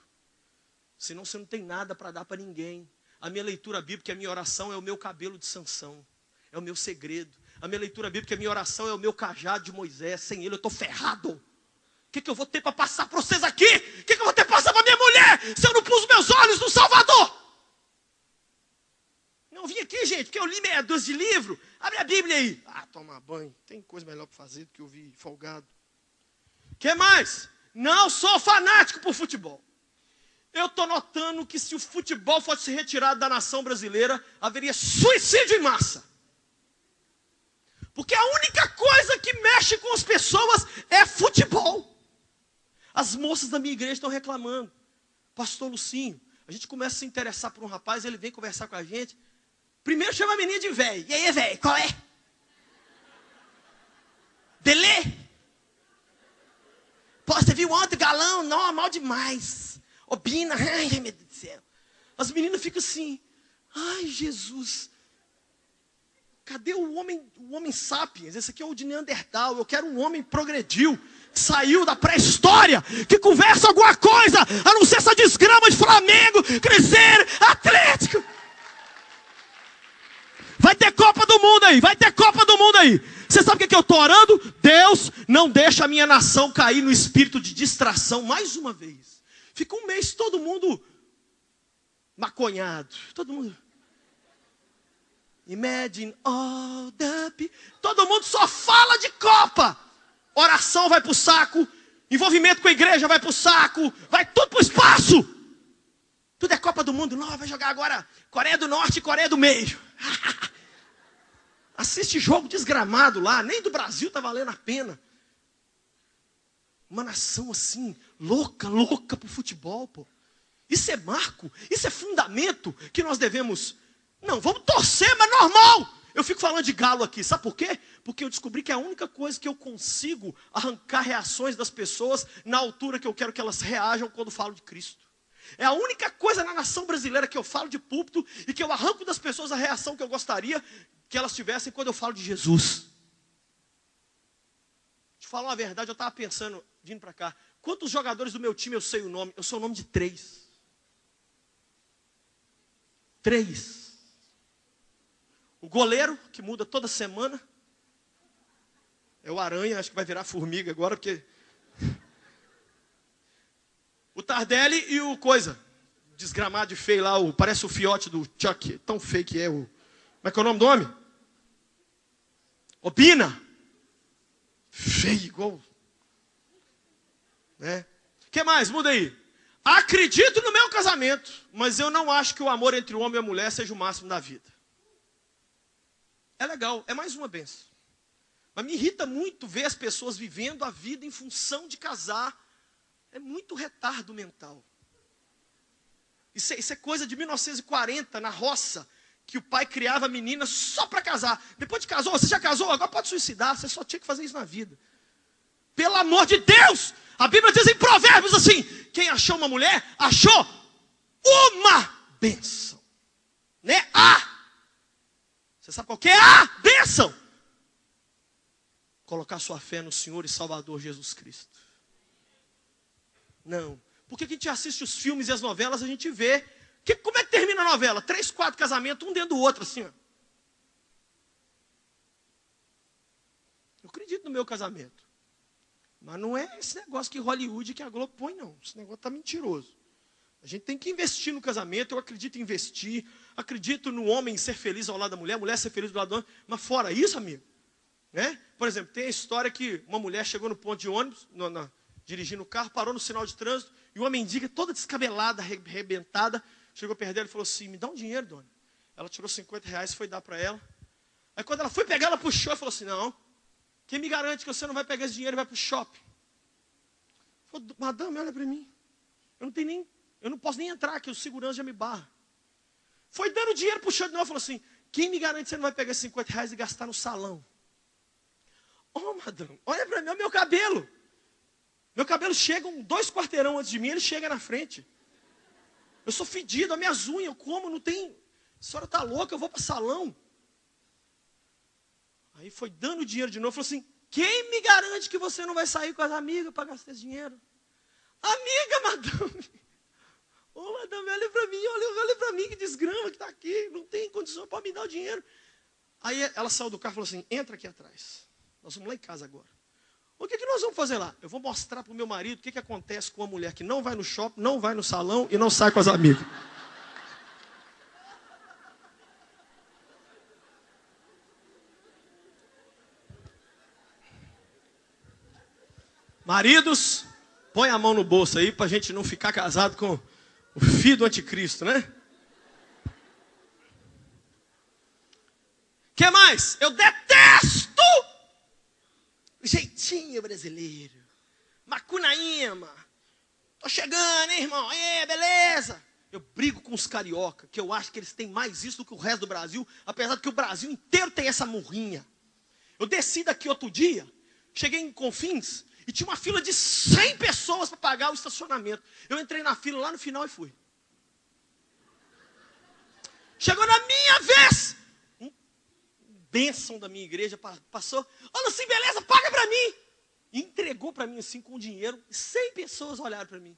Senão você não tem nada para dar para ninguém. A minha leitura bíblica, a minha oração é o meu cabelo de Sansão. É o meu segredo. A minha leitura bíblica, a minha oração é o meu cajado de Moisés. Sem ele eu estou ferrado. O que eu vou ter para passar para vocês aqui? O que eu vou ter para passar para minha mulher? Se eu não pus meus olhos no Salvador? Não vim aqui, gente, porque eu li meia dúzia de livro. Abre a Bíblia aí. Ah, tomar banho. Tem coisa melhor para fazer do que ouvir folgado. O que mais? Não sou fanático por futebol. Eu estou notando que se o futebol fosse retirado da nação brasileira, haveria suicídio em massa. Porque a única coisa que mexe com as pessoas é futebol. As moças da minha igreja estão reclamando. Pastor Lucinho, a gente começa a se interessar por um rapaz, ele vem conversar com a gente. Primeiro chama a menina de velho. E aí, velho, qual é? Belê? Pô, você viu ontem o galão? Não, mal demais. Obina, ai, meu Deus do céu. As meninas ficam assim, ai, Jesus. Cadê o homem sapiens? Esse aqui é o de Neandertal. Eu quero um homem progrediu, que saiu da pré-história, que conversa alguma coisa, a não ser essa desgrama de Flamengo, Cruzeiro, Atlético. Vai ter Copa do Mundo aí, vai ter Copa do Mundo aí. Você sabe o que eu estou orando? Deus, não deixa a minha nação cair no espírito de distração mais uma vez. Fica um mês todo mundo maconhado, todo mundo... Imagine all the people. Todo mundo só fala de Copa. Oração vai para o saco. Envolvimento com a igreja vai para o saco. Vai tudo para o espaço. Tudo é Copa do Mundo. Não, vai jogar agora Coreia do Norte e Coreia do Meio. Assiste jogo desgramado lá. Nem do Brasil está valendo a pena. Uma nação assim, louca para o futebol, pô. Isso é marco, isso é fundamento que nós devemos... Não, vamos torcer, mas normal. Eu fico falando de galo aqui, sabe por quê? Porque eu descobri que é a única coisa que eu consigo arrancar reações das pessoas na altura que eu quero que elas reajam quando falo de Cristo. É a única coisa na nação brasileira que eu falo de púlpito e que eu arranco das pessoas a reação que eu gostaria que elas tivessem quando eu falo de Jesus. Te falar uma verdade, eu estava pensando, vindo para cá, quantos jogadores do meu time eu sei o nome? Eu sou o nome de 3. 3. O goleiro, que muda toda semana, é o Aranha, acho que vai virar formiga agora, porque... O Tardelli e o Coisa, desgramado e feio lá, parece o fiote do Chuck, tão feio que é o... Como é que é o nome do homem? Obina. Feio igual... Né? O que mais? Muda aí. Acredito no meu casamento, mas eu não acho que o amor entre o homem e a mulher seja o máximo da vida. É legal, é mais uma benção. Mas me irrita muito ver as pessoas vivendo a vida em função de casar. É muito retardo mental. Isso é coisa de 1940, na roça, que o pai criava a menina só para casar. Depois de casou, você já casou, agora pode suicidar, você só tinha que fazer isso na vida. Pelo amor de Deus! A Bíblia diz em Provérbios assim, quem achou uma mulher, achou uma bênção. Né? Você sabe qual que é a bênção? Colocar sua fé no Senhor e Salvador Jesus Cristo. Não, Porque que a gente assiste os filmes e as novelas, a gente vê. Como é que termina a novela? 3, 4 casamentos, um dentro do outro, assim, ó. Eu acredito no meu casamento. Mas não é esse negócio que Hollywood, que a Globo põe, não. Esse negócio está mentiroso. A gente tem que investir no casamento. Eu acredito em investir. Acredito no homem ser feliz ao lado da mulher, a mulher ser feliz do lado do homem. Mas fora isso, amigo, né? Por exemplo, tem a história que uma mulher chegou no ponto de ônibus, dirigindo o carro, parou no sinal de trânsito, e uma mendiga toda descabelada, arrebentada, chegou perto dela e falou assim: me dá um dinheiro, dona. Ela tirou R$50 e foi dar para ela. Aí quando ela foi pegar, ela puxou e falou assim: não, quem me garante que você não vai pegar esse dinheiro e vai para o shopping? Falou: madame, olha para mim. Eu não posso nem entrar, que o segurança já me barra. Foi dando dinheiro, puxou de novo e falou assim: quem me garante que você não vai pegar esses R$50 e gastar no salão? Oh, madame, olha para mim, olha o meu cabelo. Meu cabelo chega 2 quarteirão antes de mim, ele chega na frente. Eu sou fedido, as minhas unhas, eu como, não tem... A senhora está louca, eu vou para o salão. Aí foi dando dinheiro de novo, falou assim: quem me garante que você não vai sair com as amigas para gastar esse dinheiro? Amiga, madame. Ô, madame, olha para mim, olha para mim, que desgrama que está aqui. Não tem condição para me dar o dinheiro. Aí ela saiu do carro e falou assim: entra aqui atrás. Nós vamos lá em casa agora. O que nós vamos fazer lá? Eu vou mostrar para o meu marido o que acontece com uma mulher que não vai no shopping, não vai no salão e não sai com as amigas. Maridos, põe a mão no bolso aí para a gente não ficar casado com o filho do anticristo, né? O que mais? Eu detesto jeitinho brasileiro. Macunaíma. Tô chegando, hein, irmão? Beleza? Eu brigo com os carioca, que eu acho que eles têm mais isso do que o resto do Brasil, apesar de que o Brasil inteiro tem essa murrinha. Eu desci daqui outro dia, cheguei em Confins, e tinha uma fila de 100 pessoas para pagar o estacionamento. Eu entrei na fila lá no final e fui. Chegou na minha vez. Bênção da minha igreja passou. Olha assim, beleza, paga para mim. E entregou para mim assim com dinheiro. 100 pessoas olharam para mim.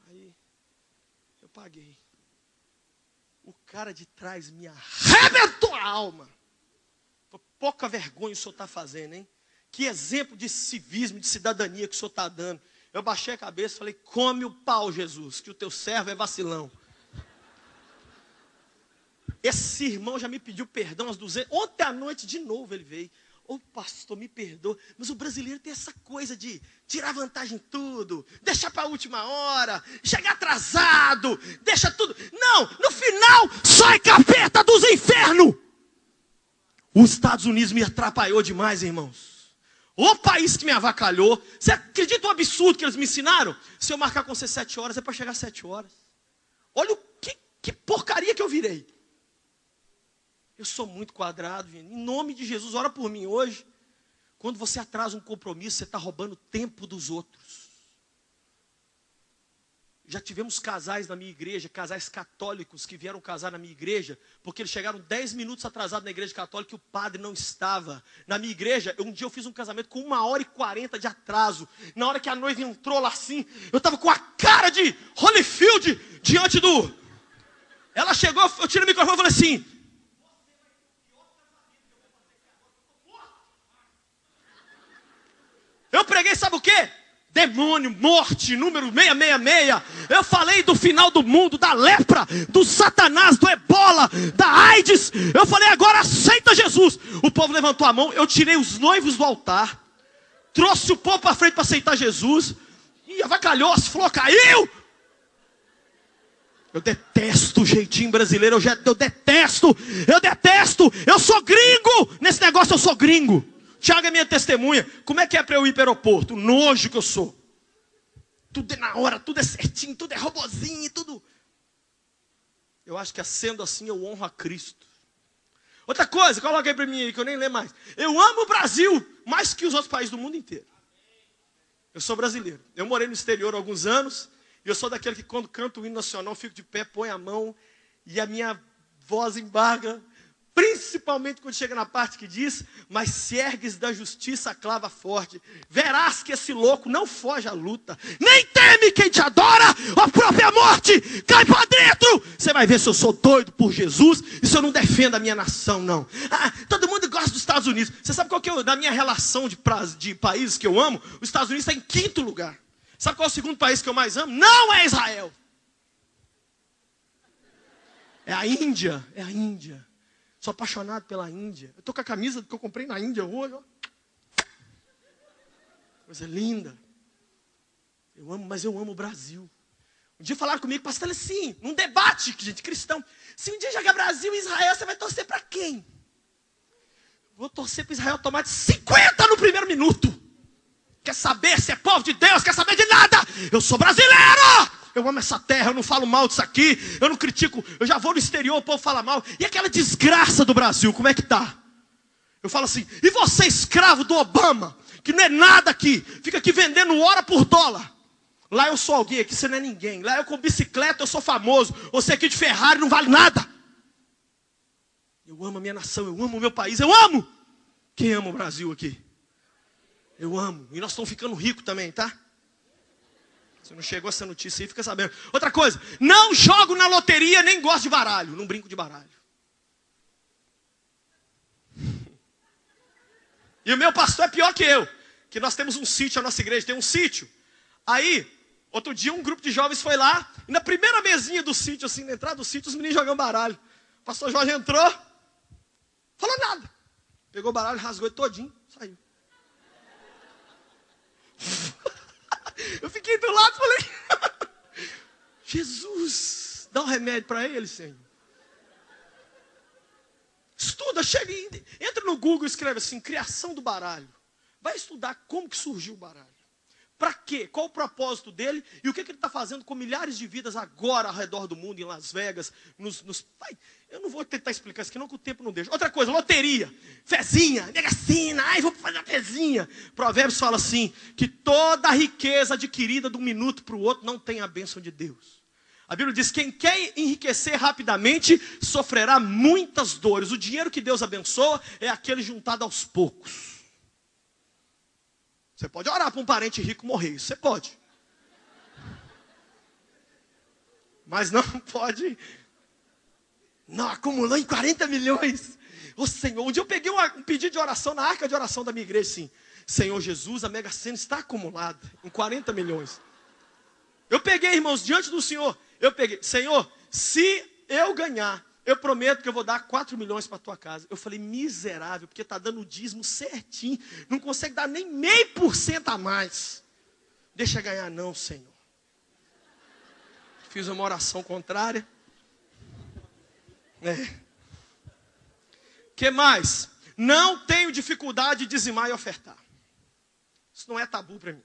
Aí eu paguei. O cara de trás me arrebentou a alma. Pouca vergonha o senhor está fazendo, hein? Que exemplo de civismo, de cidadania que o senhor está dando. Eu baixei a cabeça e falei: come o pau, Jesus, que o teu servo é vacilão. Esse irmão já me pediu perdão às 200. Ontem à noite, de novo, ele veio. Ô, pastor, me perdoa. Mas o brasileiro tem essa coisa de tirar vantagem em tudo. Deixar para a última hora. Chegar atrasado. Deixa tudo. Não, no final, sai capeta dos infernos. Os Estados Unidos me atrapalhou demais, irmãos. O país que me avacalhou. Você acredita no absurdo que eles me ensinaram? Se eu marcar com você 7 horas, é para chegar 7 horas. Olha que porcaria que eu virei. Eu sou muito quadrado, gente. Em nome de Jesus, ora por mim hoje. Quando você atrasa um compromisso, você está roubando o tempo dos outros. Já tivemos casais na minha igreja, casais católicos que vieram casar na minha igreja, porque eles chegaram 10 minutos atrasados na igreja católica e o padre não estava. Na minha igreja, um dia eu fiz um casamento com 1h40 de atraso. Na hora que a noiva entrou lá assim, eu estava com a cara de Holyfield diante do... Ela chegou, eu tirei o microfone e falei assim... Eu preguei, sabe o quê? Demônio, morte, número 666. Eu falei do final do mundo, da lepra, do Satanás, do ebola, da AIDS. Eu falei: agora aceita Jesus. O povo levantou a mão, eu tirei os noivos do altar, trouxe o povo para frente para aceitar Jesus. E avacalhou, as flores caiu. Eu detesto o jeitinho brasileiro, eu detesto. Eu sou gringo, nesse negócio eu sou gringo. Tiago é minha testemunha. Como é que é para eu ir para o aeroporto? O nojo que eu sou. Tudo é na hora, tudo é certinho, tudo é robozinho, tudo. Eu acho que sendo assim eu honro a Cristo. Outra coisa, coloca aí para mim aí, que eu nem lembro mais. Eu amo o Brasil mais que os outros países do mundo inteiro. Eu sou brasileiro. Eu morei no exterior há alguns anos. E eu sou daquele que quando canto o hino nacional, fico de pé, põe a mão. E a minha voz embarga. Principalmente quando chega na parte que diz: mas se ergues da justiça a clava forte, verás que esse louco não foge à luta, nem teme quem te adora, a própria morte cai para dentro. Você vai ver se eu sou doido por Jesus e se eu não defendo a minha nação, não. Todo mundo gosta dos Estados Unidos. Você sabe qual que é da minha relação de países que eu amo? Os Estados Unidos está em 5º lugar. Sabe qual é o segundo país que eu mais amo? Não é Israel. É a Índia. É a Índia. Sou apaixonado pela Índia. Eu estou com a camisa que eu comprei na Índia hoje. Ó. Coisa linda. Mas eu amo o Brasil. Um dia falaram comigo, pastor, assim, num debate, gente, cristão. Se um dia jogar Brasil e Israel, você vai torcer para quem? Vou torcer para Israel tomar de 50 no primeiro minuto. Quer saber se é povo de Deus? Quer saber de nada? Eu sou brasileiro! Eu amo essa terra, eu não falo mal disso aqui, eu não critico, eu já vou no exterior, o povo fala mal. E aquela desgraça do Brasil, como é que tá? Eu falo assim, e você escravo do Obama, que não é nada aqui, fica aqui vendendo hora por dólar. Lá eu sou alguém, aqui você não é ninguém. Lá eu com bicicleta, eu sou famoso. Você aqui de Ferrari não vale nada. Eu amo a minha nação, eu amo o meu país, eu amo. Quem ama o Brasil aqui? Eu amo. E nós estamos ficando ricos também, tá? Se não chegou essa notícia aí, fica sabendo. Outra coisa, não jogo na loteria, nem gosto de baralho. Não brinco de baralho. E o meu pastor é pior que eu. Que nós temos um sítio, a nossa igreja tem um sítio. Aí, outro dia um grupo de jovens foi lá. E na primeira mesinha do sítio, assim, na entrada do sítio, os meninos jogando baralho. O pastor Jorge entrou, falou nada. Pegou o baralho, rasgou ele todinho, saiu. Eu fiquei do lado e falei, Jesus, dá um remédio para ele, Senhor. Estuda, chega e entra no Google e escreve assim, criação do baralho. Vai estudar como que surgiu o baralho. Para quê? Qual o propósito dele? E o que ele está fazendo com milhares de vidas agora ao redor do mundo, em Las Vegas, eu não vou tentar explicar isso aqui, não, que o tempo não deixa. Outra coisa, loteria, fezinha, mega sena, vou fazer a fezinha. Provérbios fala assim, que toda a riqueza adquirida de um minuto para o outro não tem a bênção de Deus. A Bíblia diz, quem quer enriquecer rapidamente, sofrerá muitas dores. O dinheiro que Deus abençoa é aquele juntado aos poucos. Você pode orar para um parente rico morrer, isso você pode. Mas não pode. Não, acumulou em 40 milhões. Ô Senhor, um dia eu peguei um pedido de oração na arca de oração da minha igreja, assim. Senhor Jesus, a Mega Sena está acumulada em 40 milhões. Eu peguei, irmãos, diante do Senhor. Eu peguei, Senhor, se eu ganhar, eu prometo que eu vou dar 4 milhões para a tua casa. Eu falei, miserável, porque está dando o dízimo certinho. Não consegue dar nem 0,5% a mais. Deixa ganhar não, Senhor. Fiz uma oração contrária. Que mais? Não tenho dificuldade de dizimar e ofertar. Isso não é tabu para mim.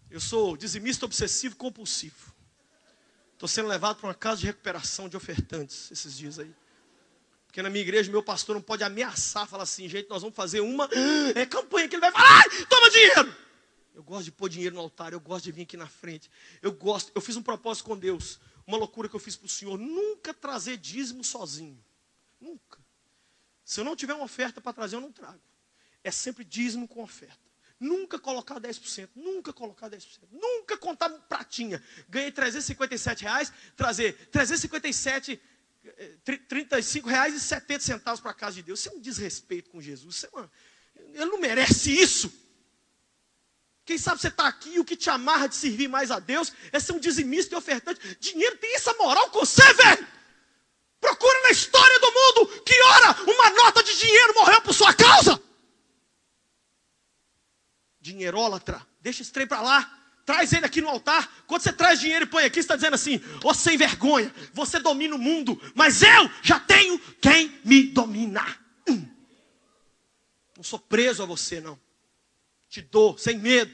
Eu sou dizimista obsessivo compulsivo. Estou sendo levado para uma casa de recuperação de ofertantes esses dias aí. Porque na minha igreja, meu pastor não pode ameaçar, falar assim, gente, nós vamos fazer uma campanha que ele vai falar, toma dinheiro. Eu gosto de pôr dinheiro no altar, eu gosto de vir aqui na frente. Eu fiz um propósito com Deus, uma loucura que eu fiz para o Senhor, nunca trazer dízimo sozinho. Nunca. Se eu não tiver uma oferta para trazer, eu não trago. É sempre dízimo com oferta. Nunca colocar 10%, nunca colocar 10%, nunca contar pratinha. Ganhei R$357, trazer 35 reais e 70 centavos para a casa de Deus. Isso é um desrespeito com Jesus. Ele não merece isso. Quem sabe você está aqui e o que te amarra de servir mais a Deus é ser um dizimista e ofertante. Dinheiro tem essa moral com você, velho. Procura na história do mundo que hora uma nota de dinheiro morreu por sua causa. Dinheirólatra, deixa esse trem para lá, traz ele aqui no altar. Quando você traz dinheiro e põe aqui, você está dizendo assim, ô sem vergonha, você domina o mundo, mas eu já tenho quem me dominar. Não sou preso a você não, te dou, sem medo.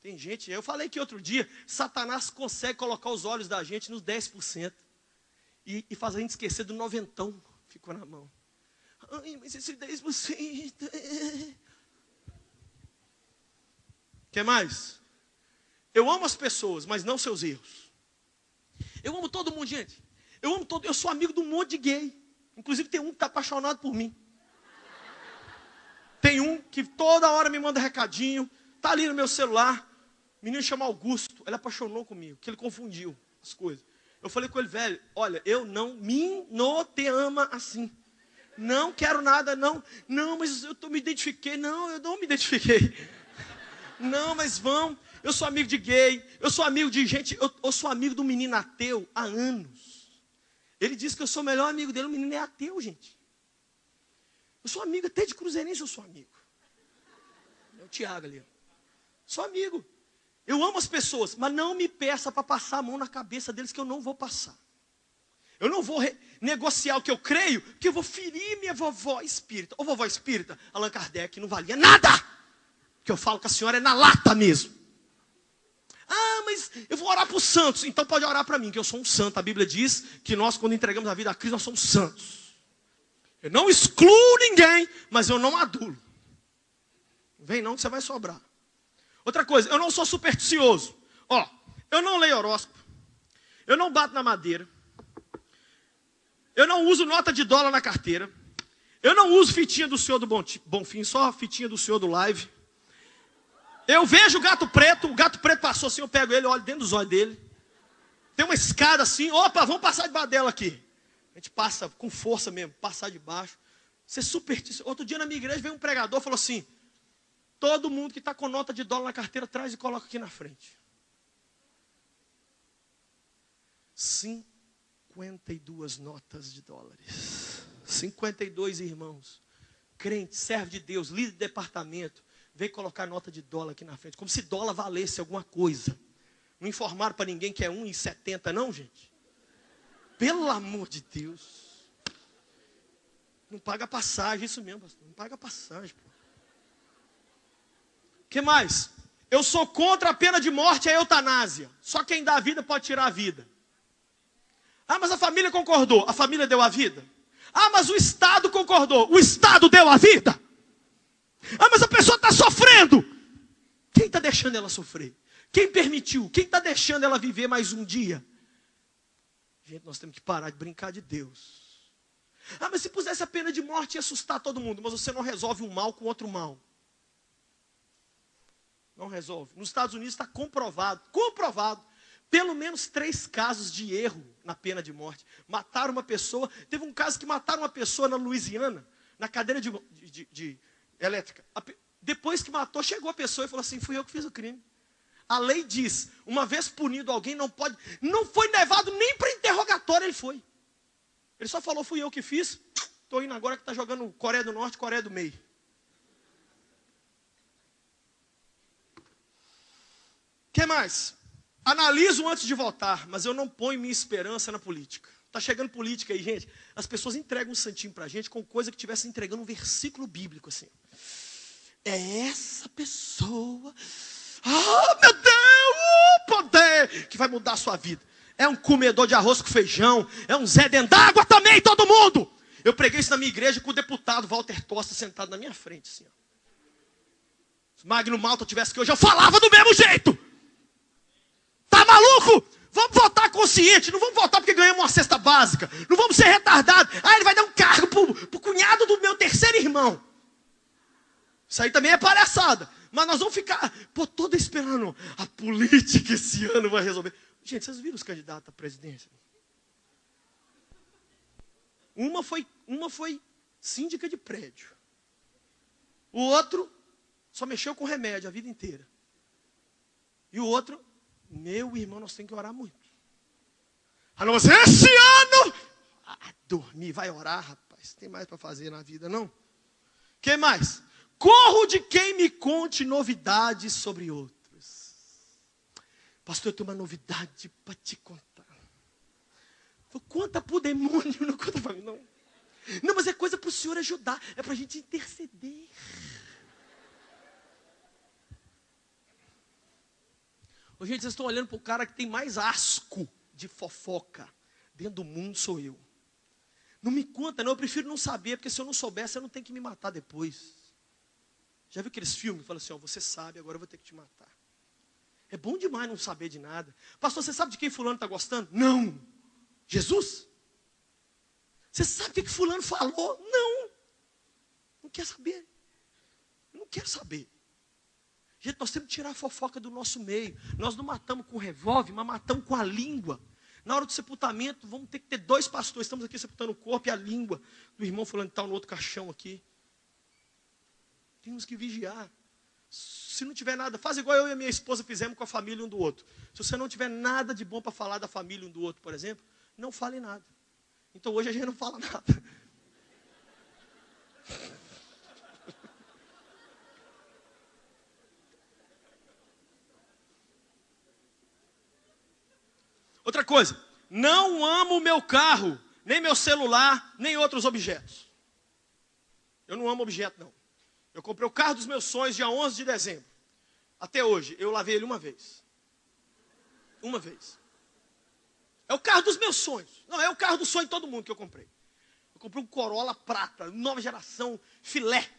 Tem gente, eu falei que outro dia, Satanás consegue colocar os olhos da gente nos 10% e faz a gente esquecer do 90%, ficou na mão. Ai, mas esse 10%... O que mais? Eu amo as pessoas, mas não seus erros. Eu amo todo mundo, gente. Eu sou amigo de um monte de gay. Inclusive tem um que está apaixonado por mim. Tem um que toda hora me manda recadinho, está ali no meu celular. O menino chama Augusto, ele apaixonou comigo, que ele confundiu as coisas. Eu falei com ele, velho, olha, eu não te ama assim. Não quero nada, não, mas me identifiquei. Não, eu não me identifiquei. Não, mas vamos. Eu sou amigo de gay, eu sou amigo de gente, eu sou amigo do menino ateu há anos. Ele disse que eu sou o melhor amigo dele, o menino é ateu, gente. Eu sou amigo, até de cruzeirense eu sou amigo. É o Tiago ali. Sou amigo. Eu amo as pessoas, mas não me peça para passar a mão na cabeça deles que eu não vou passar. Eu não vou negociar o que eu creio, porque eu vou ferir minha vovó espírita. Ô vovó espírita, Allan Kardec não valia nada. Que eu falo que a senhora é na lata mesmo. Ah, mas eu vou orar para os santos. Então pode orar para mim, que eu sou um santo. A Bíblia diz que nós, quando entregamos a vida a Cristo, nós somos santos. Eu não excluo ninguém, mas eu não adulo. Vem não que você vai sobrar. Outra coisa, eu não sou supersticioso. Ó, eu não leio horóscopo. Eu não bato na madeira. Eu não uso nota de dólar na carteira. Eu não uso fitinha do Senhor do Bonfim, só a fitinha do Senhor do Live. Eu vejo o gato preto passou assim, eu pego ele, olho dentro dos olhos dele. Tem uma escada assim, opa, vamos passar debaixo dela aqui. A gente passa com força mesmo, passar debaixo. Você supersticioso. Outro dia na minha igreja veio um pregador e falou assim, todo mundo que está com nota de dólar na carteira, traz e coloca aqui na frente. 52 notas de dólares. 52 irmãos. Crente, servo de Deus, líder de departamento. Veio colocar nota de dólar aqui na frente. Como se dólar valesse alguma coisa. Não informaram para ninguém que é 1,70 não, gente? Pelo amor de Deus. Não paga passagem, isso mesmo, pastor. Não paga passagem, pô. O que mais? Eu sou contra a pena de morte e a eutanásia. Só quem dá a vida pode tirar a vida. Ah, mas a família concordou. A família deu a vida. Ah, mas o Estado concordou. O Estado deu a vida. Ah, mas a pessoa está sofrendo. Quem está deixando ela sofrer? Quem permitiu? Quem está deixando ela viver mais um dia? Gente, nós temos que parar de brincar de Deus. Ah, mas se pusesse a pena de morte ia assustar todo mundo. Mas você não resolve um mal com outro mal. Não resolve. Nos Estados Unidos está comprovado, pelo menos 3 casos de erro na pena de morte. Mataram uma pessoa, teve um caso que mataram uma pessoa na Louisiana, na cadeira de elétrica. Depois que matou, chegou a pessoa e falou assim, fui eu que fiz o crime. A lei diz, uma vez punido alguém não pode, não foi levado nem para interrogatório, ele foi. Ele só falou, fui eu que fiz, estou indo agora que está jogando Coreia do Norte, Coreia do Meio. O que mais? Analiso antes de votar, mas eu não ponho minha esperança na política. Está chegando política aí, gente. As pessoas entregam um santinho para a gente com coisa que estivesse entregando um versículo bíblico assim. É essa pessoa, meu Deus, poder, que vai mudar a sua vida. É um comedor de arroz com feijão, é um Zé dentro d'água também, todo mundo. Eu preguei isso na minha igreja com o deputado Walter Tosta sentado na minha frente assim. Se Magno Malta tivesse aqui hoje, eu falava do mesmo jeito. Tá maluco? Vamos votar consciente, não vamos votar porque ganhamos uma cesta básica. Não vamos ser retardados. Ah, ele vai dar um cargo pro cunhado do meu terceiro irmão. Isso aí também é palhaçada. Mas nós vamos ficar, toda esperando. A política esse ano vai resolver. Gente, vocês viram os candidatos à presidência? Uma foi síndica de prédio. O outro só mexeu com remédio a vida inteira. E o outro, meu irmão, nós temos que orar muito. Ah, não, você, esse ano, dormir, vai orar, rapaz. Tem mais para fazer na vida, não? Que mais? Corro de quem me conte novidades sobre outros. Pastor, eu tenho uma novidade para te contar. Conta para o demônio, não conta para mim, não. Não, mas é coisa para o Senhor ajudar. É para a gente interceder. Ô, gente, vocês estão olhando para o cara que tem mais asco de fofoca dentro do mundo, sou eu. Não me conta, não. Eu prefiro não saber, porque se eu não soubesse, eu não tenho que me matar depois. Já viu aqueles filmes? Fala assim, você sabe, agora eu vou ter que te matar. É bom demais não saber de nada. Pastor, você sabe de quem fulano está gostando? Não. Jesus? Você sabe o que fulano falou? Não. Não quer saber. Eu não quero saber. Gente, nós temos que tirar a fofoca do nosso meio. Nós não matamos com revólver, mas matamos com a língua. Na hora do sepultamento, vamos ter que ter 2 pastores. Estamos aqui sepultando o corpo e a língua do irmão fulano que está no outro caixão aqui. Temos que vigiar. Se não tiver nada, faz igual eu e a minha esposa fizemos com a família um do outro. Se você não tiver nada de bom para falar da família um do outro, por exemplo, não fale nada. Então hoje a gente não fala nada. Outra coisa, não amo o meu carro, nem meu celular, nem outros objetos. Eu não amo objeto, não. Eu comprei o carro dos meus sonhos dia 11 de dezembro. Até hoje, eu lavei ele uma vez. Uma vez. É o carro dos meus sonhos. Não, é o carro do sonho de todo mundo que eu comprei. Eu comprei um Corolla prata, nova geração, filé.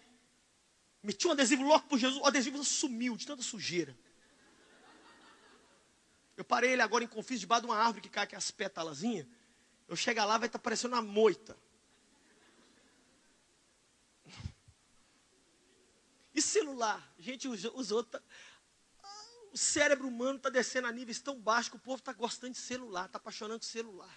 Meti um adesivo louco por Jesus, o adesivo sumiu de tanta sujeira. Eu parei ele agora em Confins, debaixo de uma árvore que cai aqui as pétalazinhas. Eu chego lá, vai estar parecendo uma moita. E celular? Gente, os outros... O cérebro humano está descendo a níveis tão baixos que o povo está gostando de celular, está apaixonando de celular.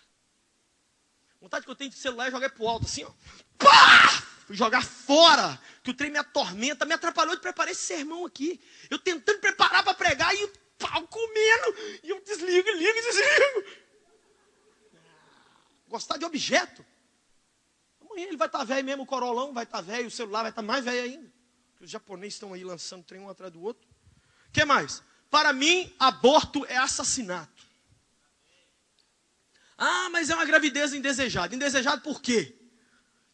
A vontade que eu tenho de celular é jogar pro alto, assim, ó. Pá! Fui jogar fora, que o trem me atormenta, me atrapalhou de preparar esse sermão aqui. Eu tentando preparar para pregar e o pau comendo. E eu desligo, ligo e desligo. Gostar de objeto. Amanhã ele vai estar velho mesmo, o Corolão vai estar velho, o celular vai estar mais velho ainda. Os japoneses estão aí lançando trem um atrás do outro. O que mais? Para mim, aborto é assassinato. Ah, mas é uma gravidez indesejada. Indesejada por quê?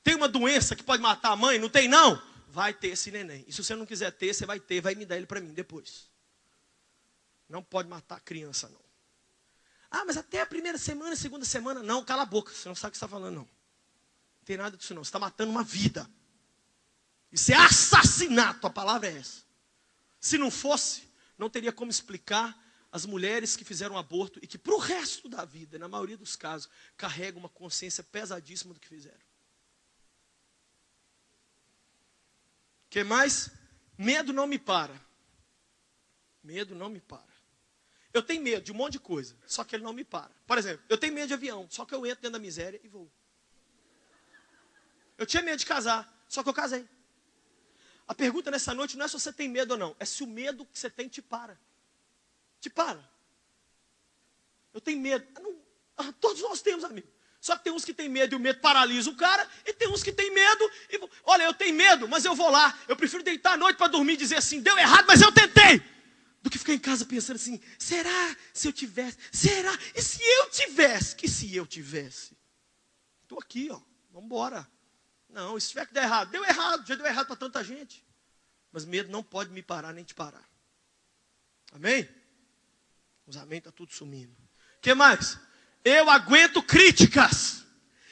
Tem uma doença que pode matar a mãe? Não tem, não? Vai ter esse neném. E se você não quiser ter, você vai ter, vai me dar ele para mim depois. Não pode matar a criança, não. Ah, mas até a primeira semana, segunda semana, não, cala a boca. Você não sabe o que você está falando, não. Não tem nada disso, não. Você está matando uma vida. Isso é assassinato, a palavra é essa. Se não fosse, não teria como explicar as mulheres que fizeram aborto e que para o resto da vida, na maioria dos casos, carregam uma consciência pesadíssima do que fizeram. O que mais? Medo não me para. Medo não me para. Eu tenho medo de um monte de coisa, só que ele não me para. Por exemplo, eu tenho medo de avião, só que eu entro dentro da miséria e vou. Eu tinha medo de casar, só que eu casei. A pergunta nessa noite não é se você tem medo ou não, é se o medo que você tem te para. Te para. Eu tenho medo. Todos nós temos, amigo. Só que tem uns que tem medo e o medo paralisa o cara, e tem uns que tem medo e... Olha, eu tenho medo, mas eu vou lá. Eu prefiro deitar à noite para dormir e dizer assim, deu errado, mas eu tentei. Do que ficar em casa pensando assim, será se eu tivesse? Será? E se eu tivesse? Que se eu tivesse? Estou aqui, ó. Vamos embora. Não, e se tiver que dar errado? Deu errado, já deu errado para tanta gente. Mas medo não pode me parar, nem te parar. Amém? Os amém está tudo sumindo. O que mais? Eu aguento críticas.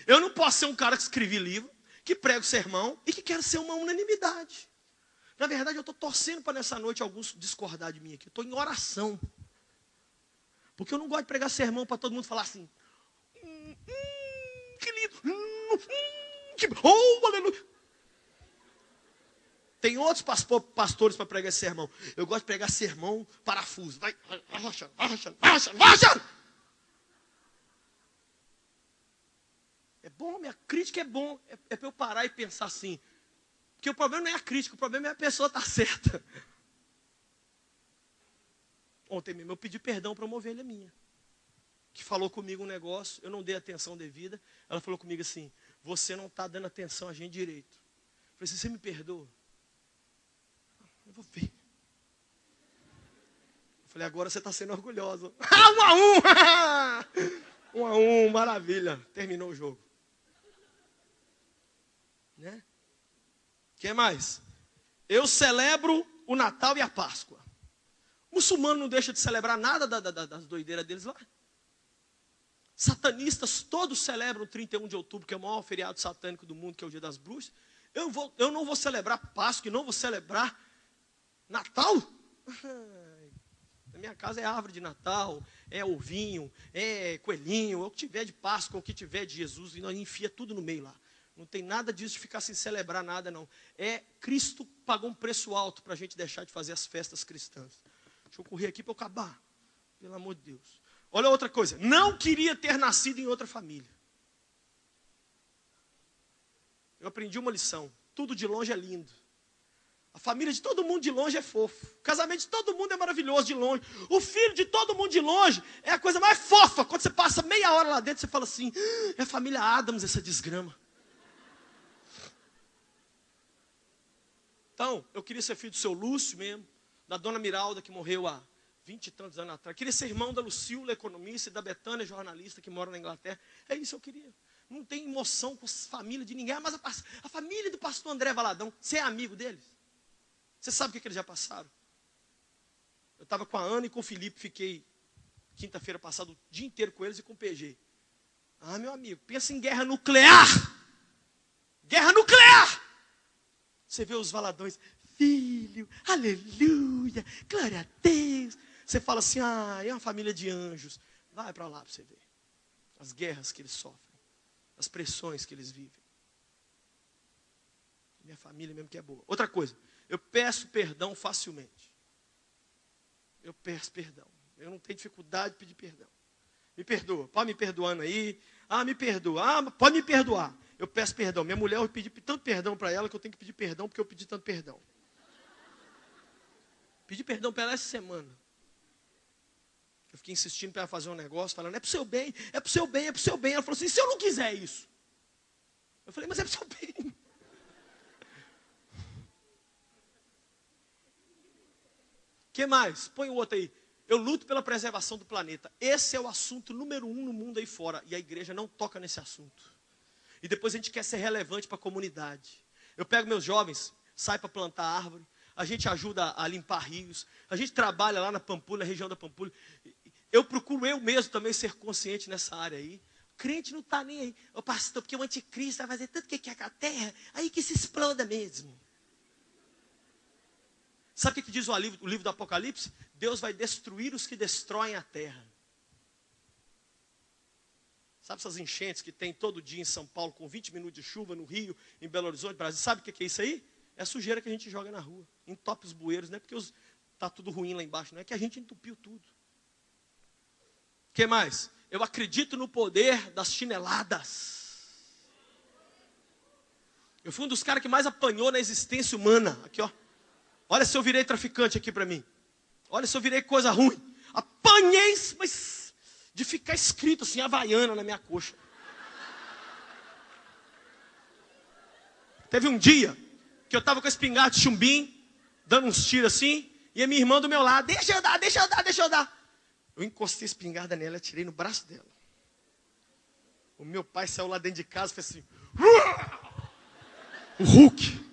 Eu não posso ser um cara que escreve livro, que prega o sermão e que quer ser uma unanimidade. Na verdade, eu estou torcendo para nessa noite alguns discordar de mim aqui. Eu estou em oração. Porque eu não gosto de pregar sermão para todo mundo falar assim. Que lindo. Oh, aleluia. Tem outros pastores para pregar esse sermão. Eu gosto de pregar sermão parafuso. Vai arrochando, arrochando, arrochando, arrochando. É bom, minha crítica é bom. É para eu parar e pensar assim. Porque o problema não é a crítica, o problema é a pessoa estar certa. Ontem mesmo eu pedi perdão para uma ovelha minha. Que falou comigo um negócio, eu não dei atenção devida. Ela falou comigo assim, você não está dando atenção a gente direito. Eu falei assim, você me perdoa? Eu vou ver. Eu falei, agora você está sendo orgulhosa. 1-1! 1-1, maravilha. Terminou o jogo. Né? O que mais? Eu celebro o Natal e a Páscoa. O muçulmano não deixa de celebrar nada das doideiras deles lá. Satanistas todos celebram o 31 de outubro, que é o maior feriado satânico do mundo, que é o dia das bruxas. Eu não vou celebrar Páscoa e não vou celebrar Natal? Na minha casa é árvore de Natal, é ovinho, é coelhinho, é o que tiver de Páscoa, o que tiver de Jesus, e nós enfia tudo no meio lá. Não tem nada disso de ficar sem celebrar nada, não. Cristo pagou um preço alto para a gente deixar de fazer as festas cristãs. Deixa eu correr aqui para eu acabar. Pelo amor de Deus. Olha outra coisa. Não queria ter nascido em outra família. Eu aprendi uma lição. Tudo de longe é lindo. A família de todo mundo de longe é fofo. O casamento de todo mundo é maravilhoso de longe. O filho de todo mundo de longe é a coisa mais fofa. Quando você passa meia hora lá dentro, você fala assim, é a família Adams essa desgrama. Então, eu queria ser filho do seu Lúcio mesmo, da dona Miralda, que morreu há 20 e tantos anos atrás. Eu queria ser irmão da Lucila, economista, e da Betânia, jornalista, que mora na Inglaterra. É isso que eu queria. Não tem emoção com a família de ninguém. Mas a família do pastor André Valadão, você é amigo deles? Você sabe o que eles já passaram? Eu estava com a Ana e com o Felipe, fiquei quinta-feira passada o dia inteiro com eles e com o PG. Ah, meu amigo, pensa em guerra nuclear! Guerra nuclear! Você vê os Valadões, filho, aleluia, glória a Deus. Você fala assim, é uma família de anjos. Vai para lá para você ver. As guerras que eles sofrem, as pressões que eles vivem. Minha família mesmo que é boa. Outra coisa, eu peço perdão facilmente. Eu peço perdão. Eu não tenho dificuldade de pedir perdão. Me perdoa, pode me perdoando aí. Me perdoa, pode me perdoar. Eu peço perdão. Minha mulher, eu pedi tanto perdão para ela que eu tenho que pedir perdão porque eu pedi tanto perdão. Pedi perdão para ela essa semana. Eu fiquei insistindo para ela fazer um negócio, falando, é para o seu bem, é para o seu bem, é para o seu bem. Ela falou assim, e se eu não quiser isso? Eu falei, mas é para o seu bem. O que mais? Põe o outro aí. Eu luto pela preservação do planeta. Esse é o assunto número 1 no mundo aí fora. E a igreja não toca nesse assunto. E depois a gente quer ser relevante para a comunidade. Eu pego meus jovens, saio para plantar árvore, a gente ajuda a limpar rios, a gente trabalha lá na Pampulha, na região da Pampulha. Eu procuro eu mesmo também ser consciente nessa área aí. O crente não está nem aí. Ô pastor, porque o anticristo vai fazer tudo que quer com a terra, aí que se exploda mesmo. Sabe o que diz o livro do Apocalipse? Deus vai destruir os que destroem a terra. Sabe essas enchentes que tem todo dia em São Paulo, com 20 minutos de chuva, no Rio, em Belo Horizonte, Brasil? Sabe o que é isso aí? É a sujeira que a gente joga na rua. Entope os bueiros, não é porque está tudo ruim lá embaixo, não é que a gente entupiu tudo. O que mais? Eu acredito no poder das chineladas. Eu fui um dos caras que mais apanhou na existência humana. Aqui, ó. Olha se eu virei traficante aqui para mim. Olha se eu virei coisa ruim. Apanhei, mas de ficar escrito assim, Havaiana na minha coxa. Teve um dia que eu estava com a espingarda de chumbim, dando uns tiros assim, e a minha irmã do meu lado, deixa eu dar, deixa eu dar, deixa eu dar. Eu encostei a espingarda nela, atirei no braço dela. O meu pai saiu lá dentro de casa e fez assim, o Hulk.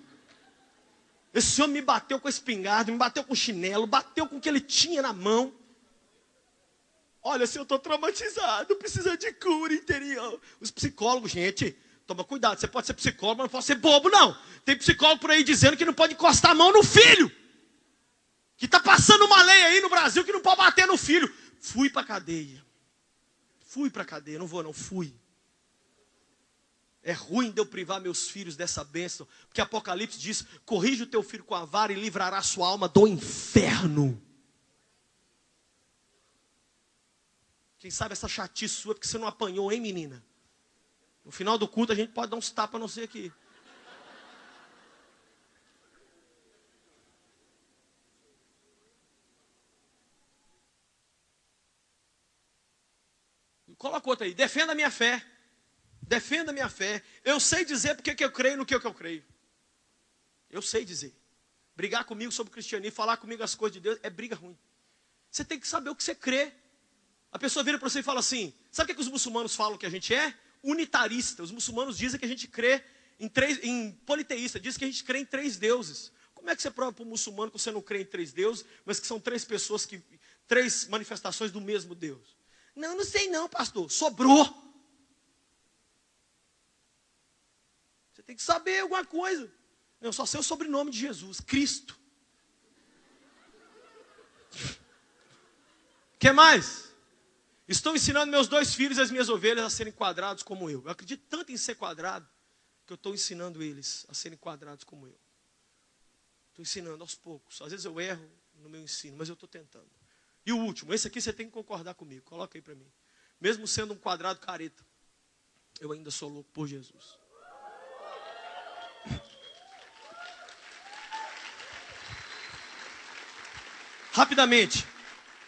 Esse homem me bateu com a espingarda, me bateu com o chinelo, bateu com o que ele tinha na mão. Olha, se eu estou traumatizado, precisa de cura interior. Os psicólogos, gente, toma cuidado. Você pode ser psicólogo, mas não pode ser bobo, não. Tem psicólogo por aí dizendo que não pode encostar a mão no filho. Que está passando uma lei aí no Brasil que não pode bater no filho. Fui para a cadeia. Fui para a cadeia, não vou não, fui. É ruim de eu privar meus filhos dessa bênção. Porque Apocalipse diz, corrige o teu filho com a vara e livrará sua alma do inferno. Quem sabe essa chatice sua é porque você não apanhou, hein, menina? No final do culto a gente pode dar uns tapas, não sei aqui. Coloca outra aí. Defenda a minha fé. Defenda a minha fé. Eu sei dizer porque que eu creio no que eu creio. Eu sei dizer. Brigar comigo sobre o cristianismo, falar comigo as coisas de Deus, é briga ruim. Você tem que saber o que você crê. A pessoa vira para você e fala assim, sabe o que os muçulmanos falam que a gente é? Unitarista. Os muçulmanos dizem que a gente crê em politeísta, dizem que a gente crê em 3 deuses. Como é que você prova para um muçulmano que você não crê em 3 deuses, mas que são 3 pessoas, 3 manifestações do mesmo Deus? Não sei não, pastor. Sobrou. Você tem que saber alguma coisa. Eu só sei o sobrenome de Jesus, Cristo. que mais? Estou ensinando meus 2 filhos e as minhas ovelhas a serem quadrados como eu. Eu acredito tanto em ser quadrado, que eu estou ensinando eles a serem quadrados como eu. Estou ensinando aos poucos. Às vezes eu erro no meu ensino, mas eu estou tentando. E o último, esse aqui você tem que concordar comigo. Coloca aí para mim. Mesmo sendo um quadrado careta, eu ainda sou louco por Jesus. Rapidamente.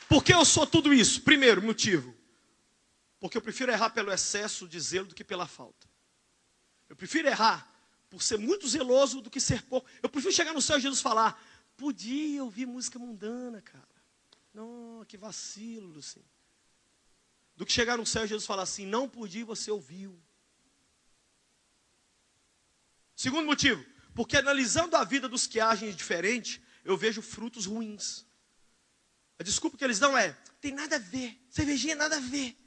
Por que eu sou tudo isso? Primeiro motivo. Porque eu prefiro errar pelo excesso de zelo do que pela falta. Eu prefiro errar por ser muito zeloso do que ser pouco. Eu prefiro chegar no céu e Jesus falar: podia ouvir música mundana, cara. Não, que vacilo, Lucinho. Do que chegar no céu e Jesus falar assim: não podia, você ouviu. Segundo motivo, porque analisando a vida dos que agem diferente, eu vejo frutos ruins. A desculpa que eles dão é: tem nada a ver, cervejinha nada a ver.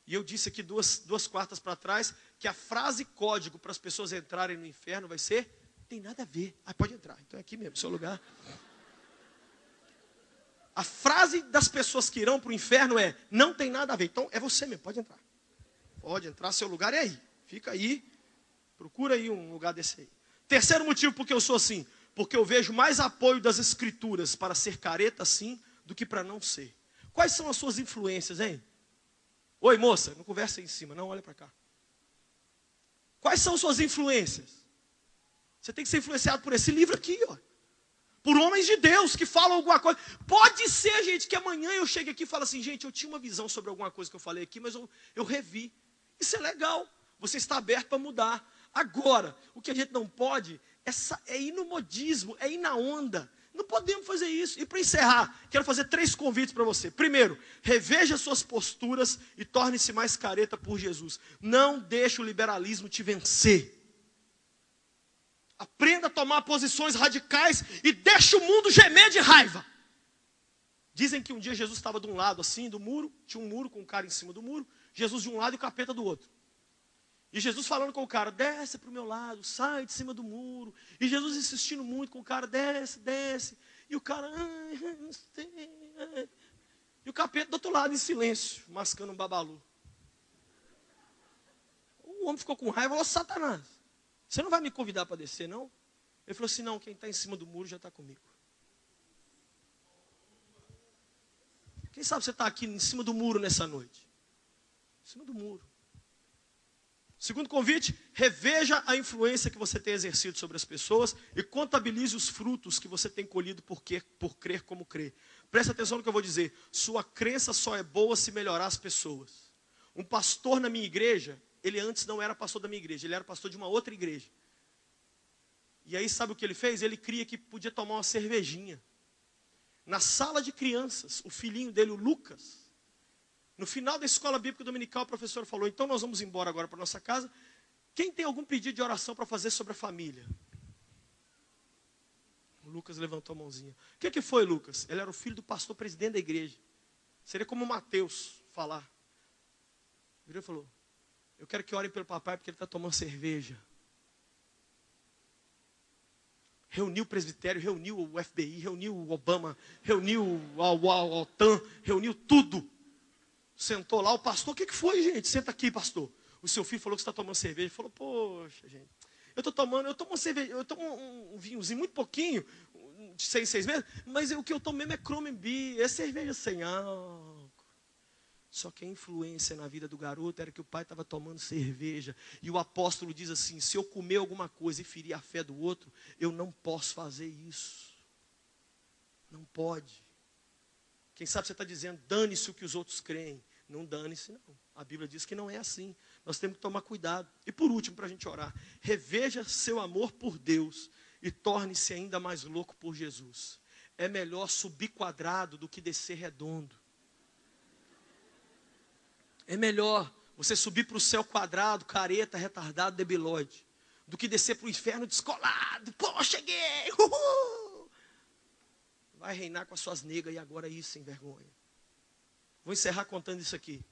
E eu disse aqui duas quartas para trás, que a frase código para as pessoas entrarem no inferno vai ser: tem nada a ver. Ah, pode entrar, então é aqui mesmo, seu lugar. A frase das pessoas que irão para o inferno é: não tem nada a ver. Então é você mesmo, pode entrar. Pode entrar, seu lugar é aí. Fica aí, procura aí um lugar desse aí. Terceiro motivo porque eu sou assim: porque eu vejo mais apoio das escrituras para ser careta assim, do que para não ser. Quais são as suas influências, hein? Oi, moça, não conversa aí em cima, não, olha para cá. Quais são suas influências? Você tem que ser influenciado por esse livro aqui, ó. Por homens de Deus que falam alguma coisa. Pode ser, gente, que amanhã eu chegue aqui e fale assim: gente, eu tinha uma visão sobre alguma coisa que eu falei aqui, mas eu revi. Isso é legal. Você está aberto para mudar. Agora, o que a gente não pode é ir no modismo, é ir na onda. Não podemos fazer isso. E para encerrar, quero fazer 3 convites para você. Primeiro, reveja suas posturas e torne-se mais careta por Jesus. Não deixe o liberalismo te vencer. Aprenda a tomar posições radicais e deixe o mundo gemer de raiva. Dizem que um dia Jesus estava de um lado assim, do muro, tinha um muro com um cara em cima do muro, Jesus de um lado e o capeta do outro. E Jesus falando com o cara: desce para o meu lado, sai de cima do muro. E Jesus insistindo muito com o cara: desce, desce. E o cara: não sei. E o capeta do outro lado em silêncio, mascando um babalu. O homem ficou com raiva e falou: Satanás, você não vai me convidar para descer, não? Ele falou assim: não, quem está em cima do muro já está comigo. Quem sabe você está aqui em cima do muro nessa noite? Em cima do muro. Segundo convite, reveja a influência que você tem exercido sobre as pessoas e contabilize os frutos que você tem colhido por crer como crer. Presta atenção no que eu vou dizer. Sua crença só é boa se melhorar as pessoas. Um pastor na minha igreja, ele antes não era pastor da minha igreja, ele era pastor de uma outra igreja. E aí sabe o que ele fez? Ele cria que podia tomar uma cervejinha. Na sala de crianças, o filhinho dele, o Lucas, no final da escola bíblica dominical, o professor falou: então nós vamos embora agora para nossa casa. Quem tem algum pedido de oração para fazer sobre a família? O Lucas levantou a mãozinha. O que foi, Lucas? Ele era o filho do pastor presidente da igreja. Seria como Mateus falar. Ele falou: eu quero que orem pelo papai porque ele está tomando cerveja. Reuniu o presbitério, reuniu o FBI, reuniu o Obama, reuniu o OTAN, reuniu tudo. Sentou lá, o pastor: o que foi, gente? Senta aqui, pastor. O seu filho falou que você está tomando cerveja. Ele falou: poxa, gente, eu tomo uma cerveja, eu tomo um vinhozinho muito pouquinho, de 6 meses, mas o que eu tomo mesmo é Crombie, é cerveja sem álcool. Só que a influência na vida do garoto era que o pai estava tomando cerveja. E o apóstolo diz assim: se eu comer alguma coisa e ferir a fé do outro, eu não posso fazer isso. Não pode. Quem sabe você está dizendo: dane-se o que os outros creem. Não dane-se, não. A Bíblia diz que não é assim. Nós temos que tomar cuidado. E por último, para a gente orar: reveja seu amor por Deus e torne-se ainda mais louco por Jesus. É melhor subir quadrado do que descer redondo. É melhor você subir para o céu quadrado, careta, retardado, debilóide, do que descer para o inferno descolado. Pô, cheguei! Uhul! Vai reinar com as suas negras e agora isso, sem vergonha. Vou encerrar contando isso aqui.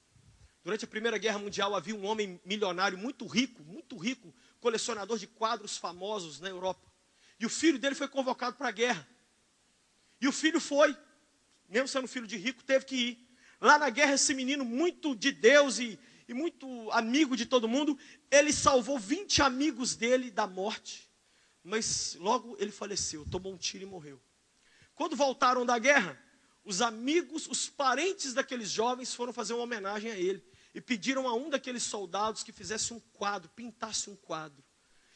Durante a Primeira Guerra Mundial havia um homem milionário muito rico, colecionador de quadros famosos na Europa. E o filho dele foi convocado para a guerra. E o filho foi. mesmo sendo filho de rico, teve que ir. Lá na guerra, esse menino, muito de Deus e muito amigo de todo mundo, ele salvou 20 amigos dele da morte. Mas logo ele faleceu, tomou um tiro e morreu. Quando voltaram da guerra, os amigos, os parentes daqueles jovens foram fazer uma homenagem a ele. E pediram a um daqueles soldados que fizesse um quadro, pintasse um quadro.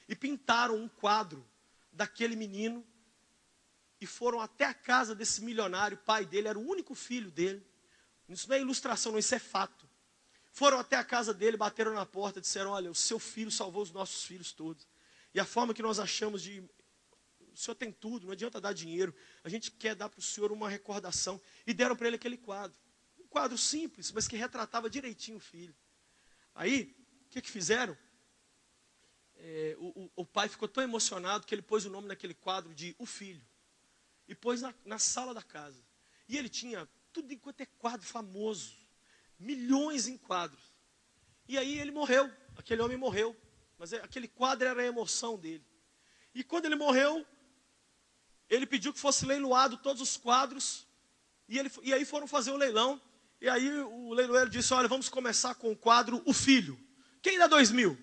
E pintaram um quadro daquele menino. E foram até a casa desse milionário, o pai dele, era o único filho dele. Isso não é ilustração, não, isso é fato. Foram até a casa dele, bateram na porta, disseram, olha, o seu filho salvou os nossos filhos todos. E a forma que nós achamos de... O senhor tem tudo, não adianta dar dinheiro. A gente quer dar para o senhor uma recordação. E deram para ele aquele quadro. Um quadro simples, mas que retratava direitinho o filho. Aí, o que fizeram? O pai ficou tão emocionado que ele pôs o nome naquele quadro de O Filho. E pôs na sala da casa. E ele tinha tudo enquanto é quadro famoso. Milhões em quadros. E aí ele morreu. Aquele homem morreu. Mas aquele quadro era a emoção dele. E quando ele morreu, ele pediu que fosse leiloado todos os quadros. E aí foram fazer o leilão. E aí o leiloeiro disse, olha, vamos começar com o quadro O Filho. Quem dá 2.000?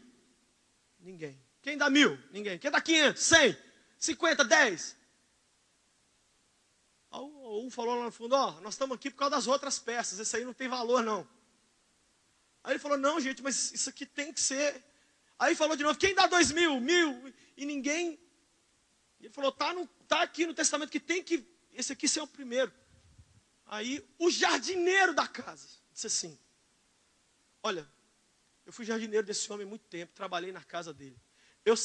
Ninguém. Quem dá 1.000? Ninguém. Quem dá 500? 100? 50? 10? Um falou lá no fundo, nós estamos aqui por causa das outras peças, esse aí não tem valor não. Aí ele falou, não gente, mas isso aqui tem que ser. Aí falou de novo, quem dá 2.000? 1.000? E ninguém. Ele falou, tá aqui no testamento que tem que, esse aqui ser o primeiro. Aí o jardineiro da casa disse assim, olha, eu fui jardineiro desse homem há muito tempo, trabalhei na casa dele. Eu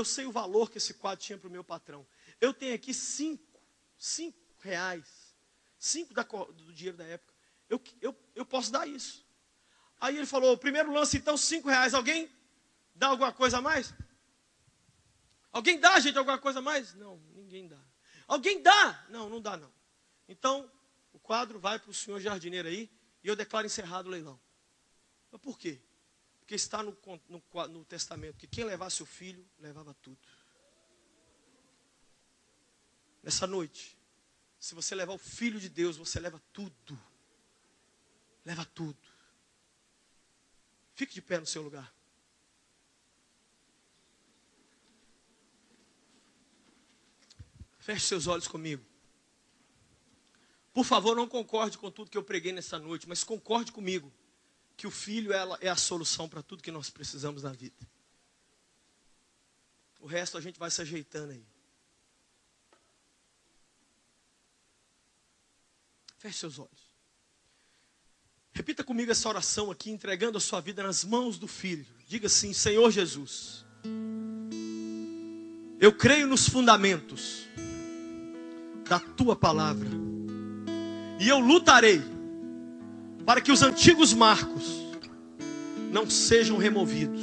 sei o valor que esse quadro tinha para o meu patrão. Eu tenho aqui 5 reais, 5 do dinheiro da época, eu posso dar isso. Aí ele falou, o primeiro lance então 5 reais, alguém dá alguma coisa a mais? Alguém dá, gente, alguma coisa a mais? Não, ninguém dá. Alguém dá? Não, não dá não. Então, o quadro vai para o senhor jardineiro aí, e eu declaro encerrado o leilão. Mas por quê? Porque está no testamento que quem levasse o filho, levava tudo. Nessa noite, se você levar o Filho de Deus, você leva tudo. Leva tudo. Fique de pé no seu lugar. Feche seus olhos comigo. Por favor, não concorde com tudo que eu preguei nessa noite, mas concorde comigo que o Filho é a solução para tudo que nós precisamos na vida. O resto a gente vai se ajeitando aí. Feche seus olhos. Repita comigo essa oração aqui, entregando a sua vida nas mãos do Filho. Diga assim, Senhor Jesus, eu creio nos fundamentos da Tua palavra. E eu lutarei para que os antigos marcos não sejam removidos.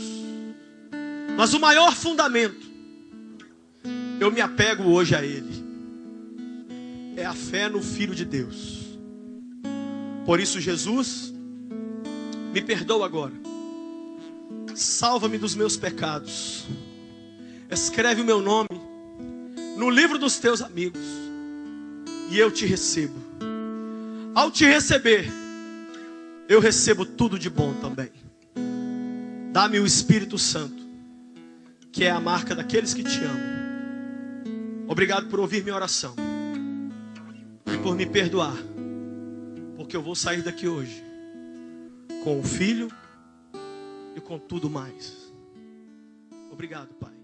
Mas o maior fundamento, eu me apego hoje a ele. É a fé no Filho de Deus. Por isso, Jesus, me perdoa agora. Salva-me dos meus pecados. Escreve o meu nome no livro dos teus amigos. E eu te recebo. Ao te receber, eu recebo tudo de bom também. Dá-me o Espírito Santo, que é a marca daqueles que te amam. Obrigado por ouvir minha oração. E por me perdoar. Porque eu vou sair daqui hoje com o Filho e com tudo mais. Obrigado, Pai.